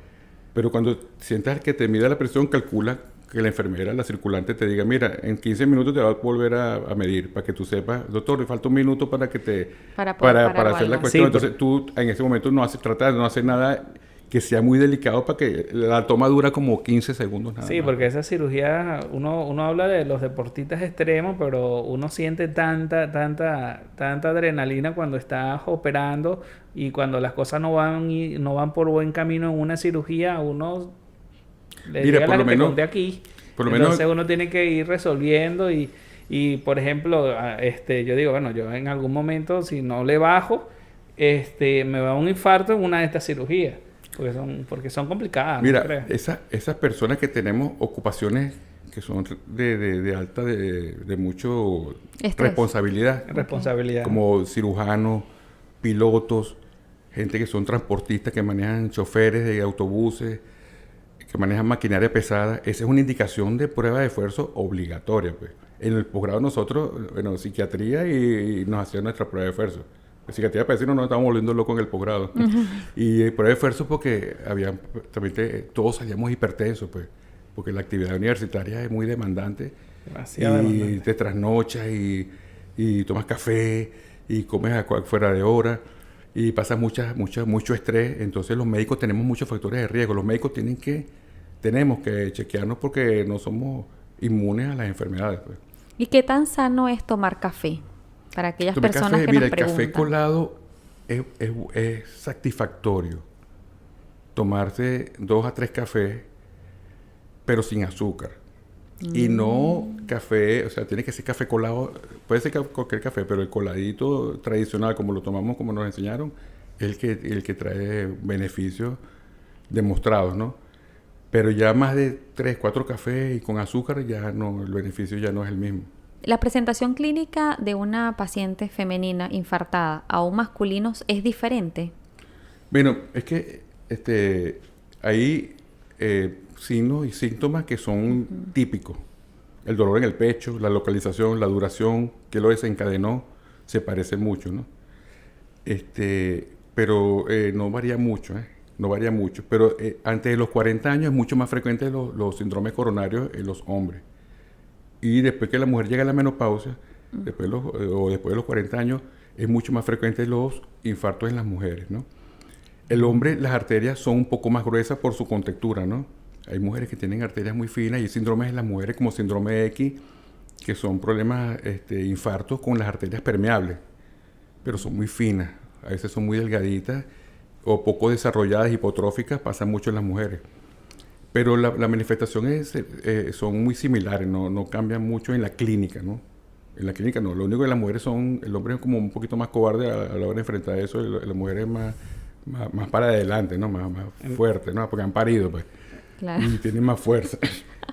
pero cuando sientas que te mida la presión, calcula que la enfermera, la circulante, te diga, mira, en 15 minutos te va a volver a medir, para que tú sepas, doctor, le falta un minuto para que para hacer la cuestión. Sí, entonces tú en ese momento tratas de no hacer nada que sea muy delicado para que la toma dura como 15 segundos nada Sí, más. porque esa cirugía, uno habla de los deportistas extremos, pero uno siente tanta adrenalina cuando estás operando y cuando las cosas no van por buen camino en una cirugía, uno le Mira, llega por la lo que te menos, conté aquí. Por lo Entonces menos, uno tiene que ir resolviendo y por ejemplo, yo digo, bueno, yo en algún momento si no le bajo, me va un infarto en una de estas cirugías. Porque son complicadas. Mira, ¿no esas personas que tenemos ocupaciones que son de alta, de mucho responsabilidad. Responsabilidad. Como cirujanos, pilotos, gente que son transportistas, que manejan choferes de autobuses, que manejan maquinaria pesada. Esa es una indicación de prueba de esfuerzo obligatoria. Pues. En el posgrado nosotros, psiquiatría y nos hacían nuestra prueba de esfuerzo. Psiquiatría para decirnos, nos estábamos volviendo locos en el posgrado. Y prueba de esfuerzo porque también todos salíamos hipertensos, pues, porque la actividad universitaria es muy demandante. Demasiado demandante. Te trasnochas y tomas café y comes fuera de hora y pasas mucho estrés. Entonces los médicos tenemos muchos factores de riesgo. Los médicos tenemos que chequearnos porque no somos inmunes a las enfermedades. Pues. ¿Y qué tan sano es tomar café? Para aquellas personas que nos preguntan. El café colado es satisfactorio. Tomarse 2 a 3 cafés, pero sin azúcar. Y no café, o sea, tiene que ser café colado. Puede ser cualquier café, pero el coladito tradicional, como lo tomamos, como nos enseñaron, es el que trae beneficios demostrados, ¿no? Pero ya más de 3, 4 cafés y con azúcar, ya no, el beneficio ya no es el mismo. ¿La presentación clínica de una paciente femenina infartada a un masculino es diferente? Bueno, es que hay signos y síntomas que son típicos. El dolor en el pecho, la localización, la duración, que lo desencadenó, se parece mucho, ¿no? Pero no varía mucho, no varía mucho. Pero antes de los 40 años es mucho más frecuente los síndromes coronarios en los hombres. Y después que la mujer llega a la menopausia, después de los 40 años, es mucho más frecuente los infartos en las mujeres, ¿no? El hombre, las arterias son un poco más gruesas por su contextura, ¿no? Hay mujeres que tienen arterias muy finas y hay síndromes en las mujeres como síndrome de X, que son problemas, infartos con las arterias permeables, pero son muy finas, a veces son muy delgaditas o poco desarrolladas, hipotróficas, pasa mucho en las mujeres. Pero la manifestación son muy similares, no cambian mucho en la clínica, ¿no? En la clínica no, lo único que las mujeres el hombre es como un poquito más cobarde a la hora de enfrentar eso, y la mujer es más para adelante, ¿no? Más fuerte, ¿no? Porque han parido, pues. Claro. Y tienen más fuerza.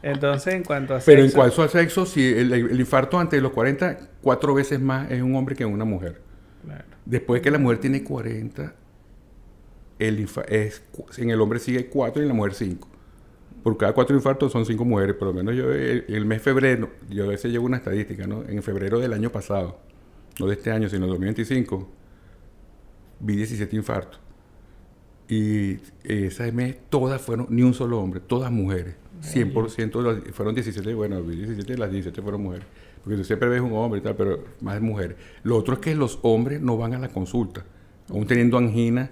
Entonces, en cuanto a Pero sexo... en cuanto al sexo, sí, el infarto antes de los 40, 4 veces más es un hombre que una mujer. Claro. Después que la mujer tiene 40, en el hombre sigue 4 y en la mujer 5. Por cada 4 infartos son 5 mujeres. Por lo menos yo, el mes de febrero, yo a veces llevo una estadística, ¿no? En febrero del año pasado, no de este año, sino 2025, vi 17 infartos. Y ese mes todas fueron, ni un solo hombre, todas mujeres. 100% fueron 17, bueno, 17 de las 17 fueron mujeres. Porque tú siempre ves un hombre y tal, pero más mujeres. Lo otro es que los hombres no van a la consulta. Aún teniendo angina,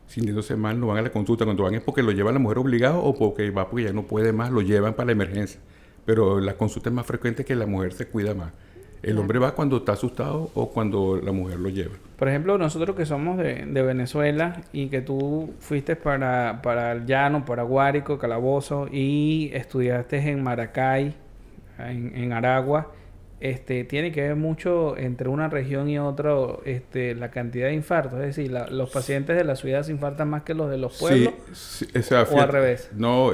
sintiéndose mal, no van a la consulta. Cuando van es porque lo lleva la mujer obligado o porque va porque ya no puede más, lo llevan para la emergencia. Pero la consulta es más frecuente que la mujer se cuida más. El hombre va cuando está asustado o cuando la mujer lo lleva. Por ejemplo, nosotros que somos de Venezuela y que tú fuiste para el Llano, para Guárico, Calabozo y estudiaste en Maracay, en Aragua, tiene que ver mucho entre una región y otra, la cantidad de infartos. Es decir, los pacientes de la ciudad se infartan más que los de los pueblos. Sí, o sea, o al revés. No,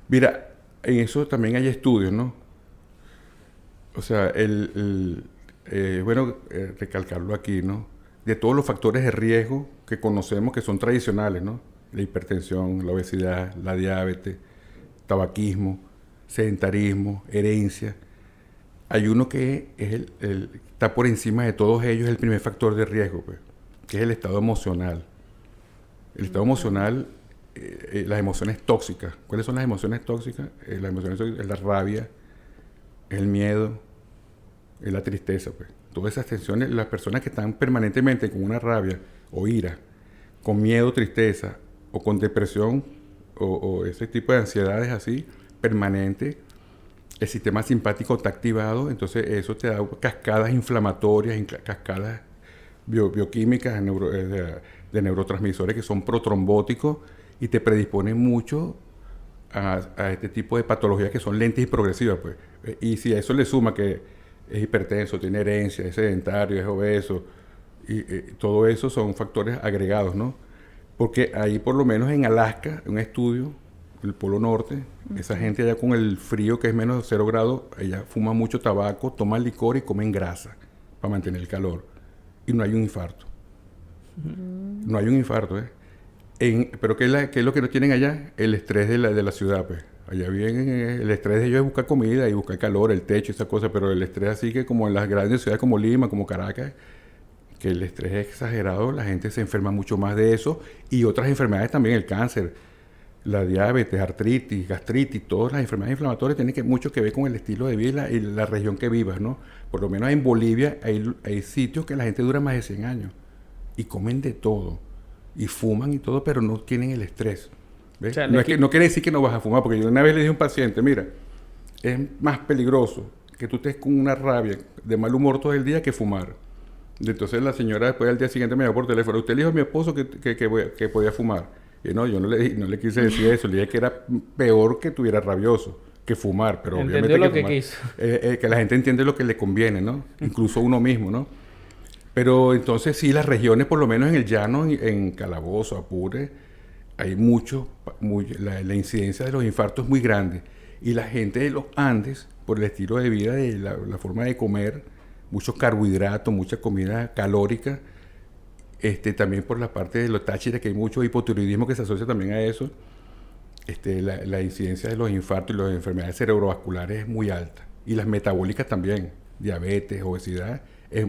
mira, en eso también hay estudios, ¿no? O sea, bueno, recalcarlo aquí, ¿no? De todos los factores de riesgo que conocemos que son tradicionales, ¿no? La hipertensión, la obesidad, la diabetes, tabaquismo, sedentarismo, herencia. Hay uno que es está por encima de todos ellos, el primer factor de riesgo, pues, que es el estado emocional. El estado emocional, las emociones tóxicas. ¿Cuáles son las emociones tóxicas? Las emociones tóxicas es la rabia, el miedo, es la tristeza, pues. Todas esas tensiones, las personas que están permanentemente con una rabia o ira, con miedo, tristeza o con depresión o ese tipo de ansiedades así, permanente, el sistema simpático está activado, entonces eso te da cascadas inflamatorias, cascadas bioquímicas de neurotransmisores que son protrombóticos y te predisponen mucho a este tipo de patologías que son lentas y progresivas, pues. Y si a eso le suma que es hipertenso, tiene herencia, es sedentario, es obeso, y todo eso son factores agregados, ¿no? Porque ahí por lo menos en Alaska, un estudio, el Polo Norte, esa gente allá con el frío que es menos de 0 grados, allá fuma mucho tabaco, toman licor y comen grasa para mantener el calor. Y no hay un infarto. No hay un infarto, pero ¿qué es lo que no tienen allá? El estrés de la ciudad, pues. Allá vienen, el estrés de ellos es buscar comida y buscar calor, el techo, esa cosa, pero el estrés así que como en las grandes ciudades como Lima, como Caracas, que el estrés es exagerado, la gente se enferma mucho más de eso y otras enfermedades también, el cáncer, la diabetes, artritis, gastritis, todas las enfermedades inflamatorias tienen mucho que ver con el estilo de vida y la región que vivas, ¿no? Por lo menos en Bolivia hay sitios que la gente dura más de 100 años y comen de todo y fuman y todo, pero no tienen el estrés. ¿Ves? O sea, no quiere decir que no vas a fumar, porque yo una vez le dije a un paciente, mira, es más peligroso que tú estés con una rabia de mal humor todo el día que fumar. Y entonces la señora después al día siguiente me llamó por teléfono, usted le dijo a mi esposo que podía fumar. Y no, yo no le quise decir eso, le dije que era peor que estuviera rabioso que fumar, pero entendió obviamente lo que quiso. Que la gente entiende lo que le conviene, ¿no? Incluso uno mismo, ¿no? Pero entonces sí, las regiones, por lo menos en el llano, en Calabozo, Apure, hay la incidencia de los infartos es muy grande. Y la gente de los Andes, por el estilo de vida, de la forma de comer, muchos carbohidratos, mucha comida calórica, también por la parte de los Táchira, que hay mucho hipotiroidismo que se asocia también a eso, la incidencia de los infartos y las enfermedades cerebrovasculares es muy alta. Y las metabólicas también, diabetes, obesidad,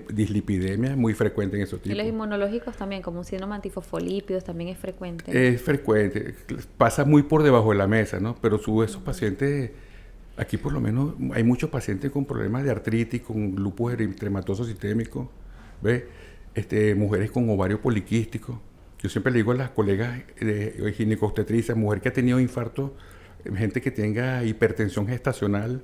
dislipidemia es muy frecuente en esos tipos. Y los inmunológicos también, como un síndrome antifosfolípidos, también es frecuente. Es frecuente, pasa muy por debajo de la mesa, ¿no? Pero esos pacientes, aquí por lo menos hay muchos pacientes con problemas de artritis, con lupus eritematoso sistémico, ¿ves? Mujeres con ovario poliquístico. Yo siempre le digo a las colegas de ginecobstetricia, mujer que ha tenido infarto, gente que tenga hipertensión gestacional,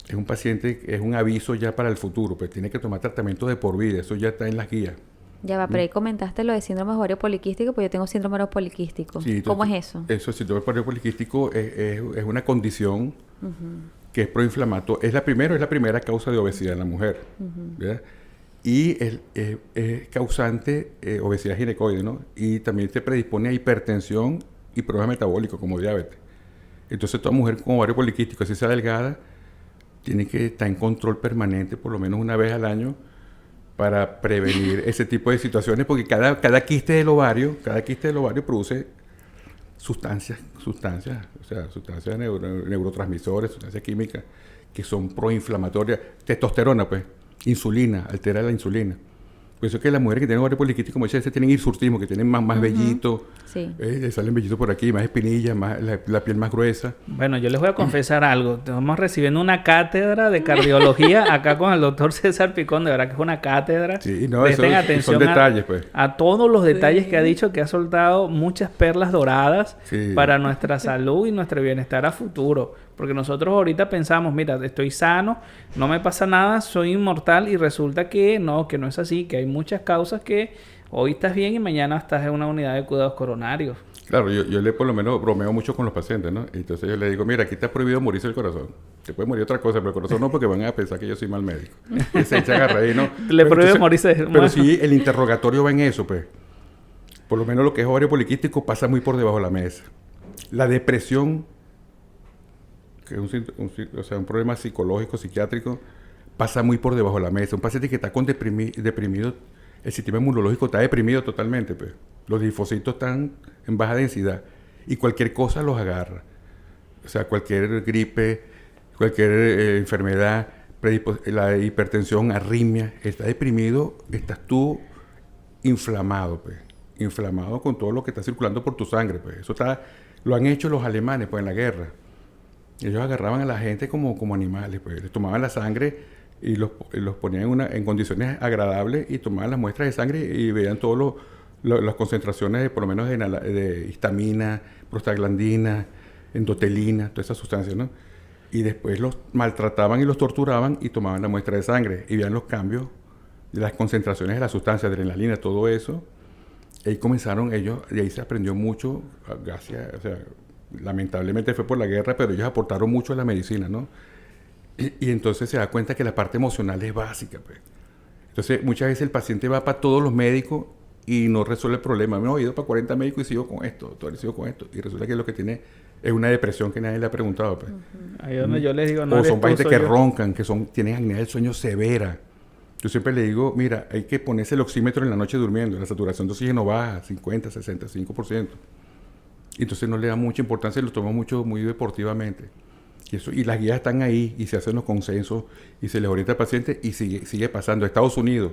es un paciente, es un aviso ya para el futuro, pues tiene que tomar tratamiento de por vida, eso ya está en las guías. Ya va, pero ahí comentaste lo de síndrome de ovario poliquístico, pues yo tengo síndrome de ovario poliquístico. Sí, ¿Cómo es eso? Eso, síndrome de ovario poliquístico es una condición que es proinflamatoria. Es la primera causa de obesidad en la mujer, ¿verdad? Y es causante obesidad ginecoide, ¿no? Y también te predispone a hipertensión y problemas metabólicos como diabetes. Entonces toda mujer con ovario poliquístico, así sea delgada, tiene que estar en control permanente por lo menos una vez al año para prevenir ese tipo de situaciones, porque cada quiste del ovario produce sustancias, o sea, sustancias neurotransmisores, sustancias químicas que son proinflamatorias. Testosterona, pues, insulina, altera la insulina. Por eso es que las mujeres que tienen ovario poliquístico, como muchas veces tienen hirsutismo, que tienen más vellitos, Sí. Le salen vellitos por aquí, más espinillas, la piel más gruesa. Bueno, yo les voy a confesar algo. Estamos recibiendo una cátedra de cardiología acá con el doctor César Picón. De verdad que es una cátedra. Sí, no, Presten eso atención son detalles, pues. a todos los detalles que ha dicho, que ha soltado muchas perlas doradas para nuestra salud y nuestro bienestar a futuro. Porque nosotros ahorita pensamos, mira, estoy sano, no me pasa nada, soy inmortal, y resulta que no es así, que hay muchas causas que hoy estás bien y mañana estás en una unidad de cuidados coronarios. Claro, yo por lo menos bromeo mucho con los pacientes, ¿no? Entonces yo le digo, mira, aquí está prohibido morirse el corazón. Se puede morir otra cosa, pero el corazón no, porque van a pensar que yo soy mal médico. Y se echan a reír, ¿no? Le prohíbe morirse. Pero sí, el interrogatorio va en eso, pues. Por lo menos lo que es ovario poliquístico pasa muy por debajo de la mesa. La depresión, que es un problema psicológico, psiquiátrico, pasa muy por debajo de la mesa. Un paciente que está deprimido, el sistema inmunológico está deprimido totalmente, pues. Los linfocitos están en baja densidad y cualquier cosa los agarra. O sea, cualquier gripe, cualquier enfermedad, la hipertensión, arritmia, está deprimido, estás tú inflamado, pues. Inflamado con todo lo que está circulando por tu sangre, pues. Eso lo han hecho los alemanes, pues, en la guerra. Ellos agarraban a la gente como animales, pues. Les tomaban la sangre y los ponían en condiciones agradables y tomaban las muestras de sangre y veían todas las concentraciones, por lo menos de histamina, prostaglandina, endotelina, todas esas sustancias, ¿no? Y después los maltrataban y los torturaban y tomaban la muestra de sangre y veían los cambios de las concentraciones de las sustancias, adrenalina, todo eso. Y ahí comenzaron ellos, y ahí se aprendió mucho, gracias, o sea, lamentablemente fue por la guerra, pero ellos aportaron mucho a la medicina, ¿no? Y entonces se da cuenta que la parte emocional es básica, pues. Entonces, muchas veces el paciente va para todos los médicos y no resuelve el problema. No, he ido para 40 médicos y sigo con esto, sigo con esto. Y resulta que lo que tiene es una depresión que nadie le ha preguntado, pues. Ahí es donde yo les digo, no o eres son tú, pacientes soy que yo. roncan, tienen apnea del sueño severa. Yo siempre le digo, mira, hay que ponerse el oxímetro en la noche durmiendo. La saturación de oxígeno baja, 50, 65%. Y entonces no le da mucha importancia y lo toma muy deportivamente. Y las guías están ahí y se hacen los consensos y se les orienta al paciente y sigue pasando. Estados Unidos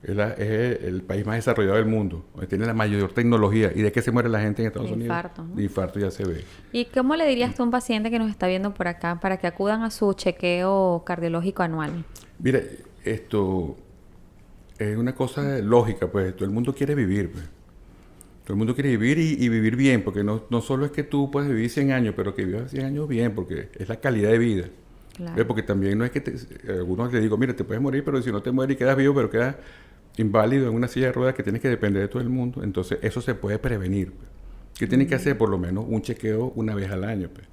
es el país más desarrollado del mundo, donde tiene la mayor tecnología. ¿Y de qué se muere la gente en Estados Unidos? Infarto, ¿no? De infarto, ya se ve. ¿Y cómo le dirías tú a un paciente que nos está viendo por acá para que acudan a su chequeo cardiológico anual? Mira, esto es una cosa lógica, pues. Todo el mundo quiere vivir, pues. Todo el mundo quiere vivir y vivir bien, porque no solo es que tú puedes vivir 100 años, pero que vivas 100 años bien, porque es la calidad de vida. Claro. Porque también no es que algunos les digo, mira, te puedes morir, pero si no te mueres y quedas vivo, pero quedas inválido en una silla de ruedas que tienes que depender de todo el mundo, entonces eso se puede prevenir, pues. ¿Qué tienes que hacer? Por lo menos un chequeo una vez al año, pues.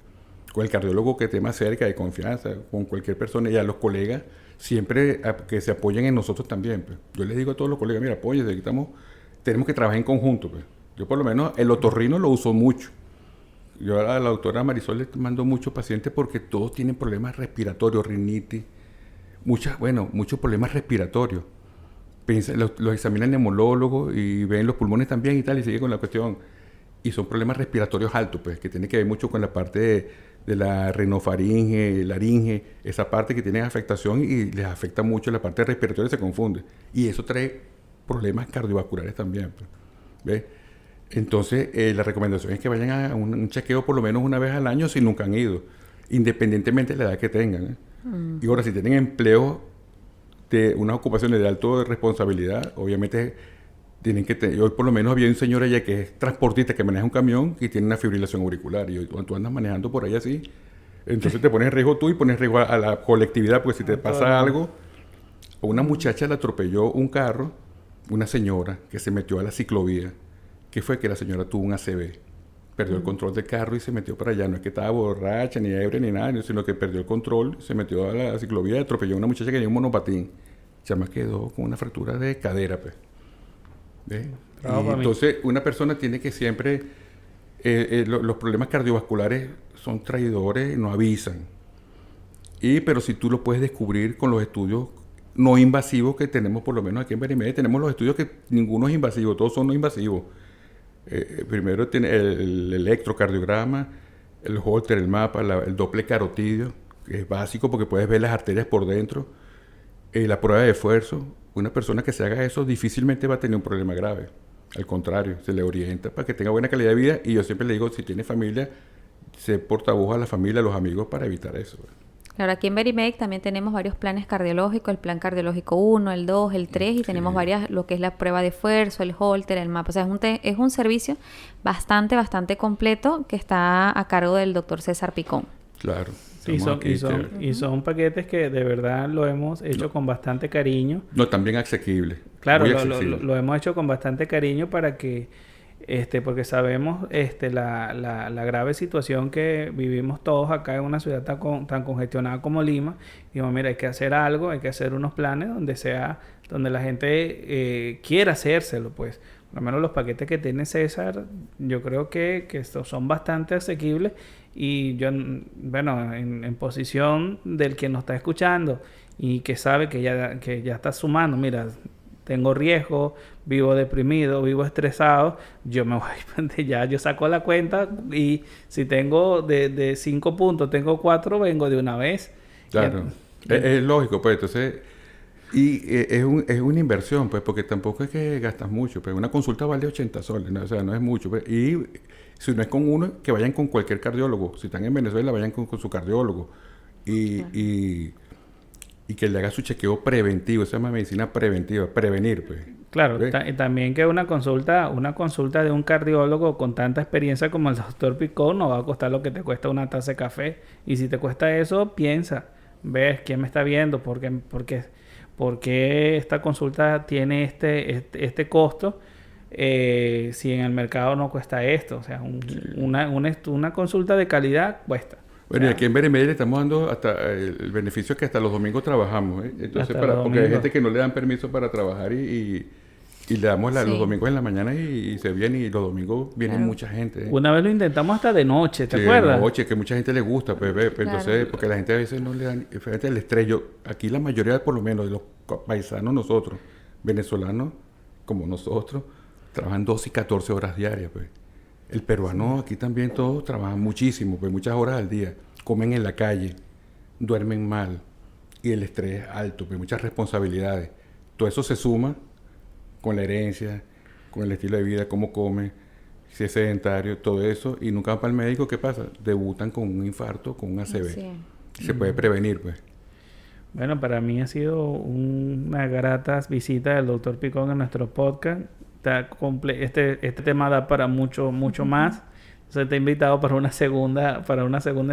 Con el cardiólogo que esté más cerca, de confianza, con cualquier persona, y a los colegas siempre que se apoyen en nosotros también, pues. Yo les digo a todos los colegas, mira, apóyense, tenemos que trabajar en conjunto, pues. Yo por lo menos el otorrino lo uso mucho. Yo a la doctora Marisol le mando muchos pacientes porque todos tienen problemas respiratorios, rinitis, muchos problemas respiratorios. Los examina el neumólogo y ven los pulmones también y tal, y sigue con la cuestión. y son problemas respiratorios altos, pues, que tiene que ver mucho con la parte de la rinofaringe, laringe, esa parte que tiene afectación y les afecta mucho la parte respiratoria, se confunde. Y eso trae problemas cardiovasculares también, pues, ¿ves? Entonces, la recomendación es que vayan a un chequeo por lo menos una vez al año si nunca han ido, independientemente de la edad que tengan, ¿eh? Y ahora, si tienen empleo de unas ocupaciones de alta responsabilidad, obviamente tienen que tener... Hoy por lo menos había un señor allá que es transportista, que maneja un camión y tiene una fibrilación auricular. Y hoy tú andas manejando por ahí así, entonces te pones en riesgo tú y pones en riesgo a la colectividad, porque si te pasa algo... A una muchacha le atropelló un carro, una señora que se metió a la ciclovía. ¿Qué fue? Que la señora tuvo un ACV. Perdió el control del carro y se metió para allá. No es que estaba borracha, ni ebria, ni nada, sino que perdió el control, se metió a la ciclovía y atropelló a una muchacha que tenía un monopatín. Ya me quedó con una fractura de cadera, pues. Y entonces, una persona tiene que siempre... los problemas cardiovasculares son traidores, no avisan. Pero si tú lo puedes descubrir con los estudios no invasivos que tenemos, por lo menos aquí en Verimed, tenemos los estudios que ninguno es invasivo, todos son no invasivos. Primero tiene el electrocardiograma, el Holter, el mapa, el doble carotidio, que es básico porque puedes ver las arterias por dentro. La prueba de esfuerzo. Una persona que se haga eso difícilmente va a tener un problema grave. Al contrario, se le orienta para que tenga buena calidad de vida. Y yo siempre le digo, si tiene familia, sé portavoz a la familia, a los amigos para evitar eso. Claro, aquí en Verimedic también tenemos varios planes cardiológicos, el plan cardiológico 1, el 2, el 3 y tenemos varias, lo que es la prueba de esfuerzo, el Holter, el mapa. O sea, es un servicio bastante completo que está a cargo del doctor César Picón. Claro. Y son paquetes que de verdad lo hemos hecho con bastante cariño. No, también asequible. Claro, lo hemos hecho con bastante cariño para que, porque sabemos la grave situación que vivimos todos acá en una ciudad tan congestionada como Lima. Y mira, hay que hacer algo, hay que hacer unos planes donde la gente quiera hacérselo, pues. Por lo menos los paquetes que tiene César, yo creo que estos son bastante asequibles. Y yo, bueno, en posición del que nos está escuchando y que sabe que ya está sumando, mira, tengo riesgo, vivo deprimido, vivo estresado, yo me voy, yo saco la cuenta y si tengo de 5 puntos, tengo 4, vengo de una vez. Claro, es lógico, pues, entonces... Y es una inversión, pues, porque tampoco es que gastas mucho, pues una consulta vale 80 soles, ¿no? O sea, no es mucho, pues. Y si no es con uno, que vayan con cualquier cardiólogo. Si están en Venezuela, vayan con su cardiólogo. Y que le haga su chequeo preventivo, se llama medicina preventiva, prevenir, pues. Claro, también que una consulta de un cardiólogo con tanta experiencia como el doctor Picón no va a costar lo que te cuesta una taza de café. Y si te cuesta eso, piensa, ves quién me está viendo, ¿por qué esta consulta tiene este costo si en el mercado no cuesta esto? O sea, una consulta de calidad cuesta. Bueno, y aquí en Verimed le estamos dando hasta el beneficio que hasta los domingos trabajamos, ¿eh? Entonces, porque hay gente que no le dan permiso para trabajar y le damos los domingos en la mañana y se viene, y los domingos viene mucha gente, ¿eh? Una vez lo intentamos hasta de noche, ¿te acuerdas? De noche, que mucha gente le gusta, pues, entonces, porque la gente a veces no le dan, fíjate, el estrés. Aquí la mayoría, por lo menos, de los paisanos nosotros, venezolanos, como nosotros, trabajan 12 y 14 horas diarias, pues. El peruano, aquí también todos trabajan muchísimo, pues muchas horas al día. Comen en la calle, duermen mal y el estrés es alto, pues muchas responsabilidades. Todo eso se suma con la herencia, con el estilo de vida, cómo come, si es sedentario, todo eso. Y nunca van para el médico, ¿qué pasa? Debutan con un infarto, con un ACV. Sí. Se puede prevenir, pues. Bueno, para mí ha sido una grata visita del doctor Picón en nuestro podcast. Este tema da para mucho más. Entonces te he invitado para una segunda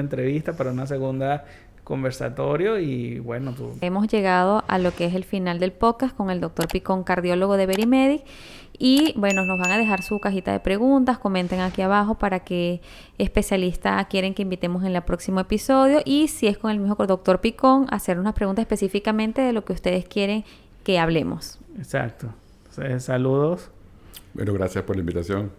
entrevista, para una segunda conversatorio y bueno, hemos llegado a lo que es el final del podcast con el doctor Picón, cardiólogo de Verimedic. Y bueno, nos van a dejar su cajita de preguntas, comenten aquí abajo para qué especialista quieren que invitemos en el próximo episodio, y si es con el mismo doctor Picón, hacer unas preguntas específicamente de lo que ustedes quieren que hablemos. Exacto. Entonces, saludos. Bueno, gracias por la invitación.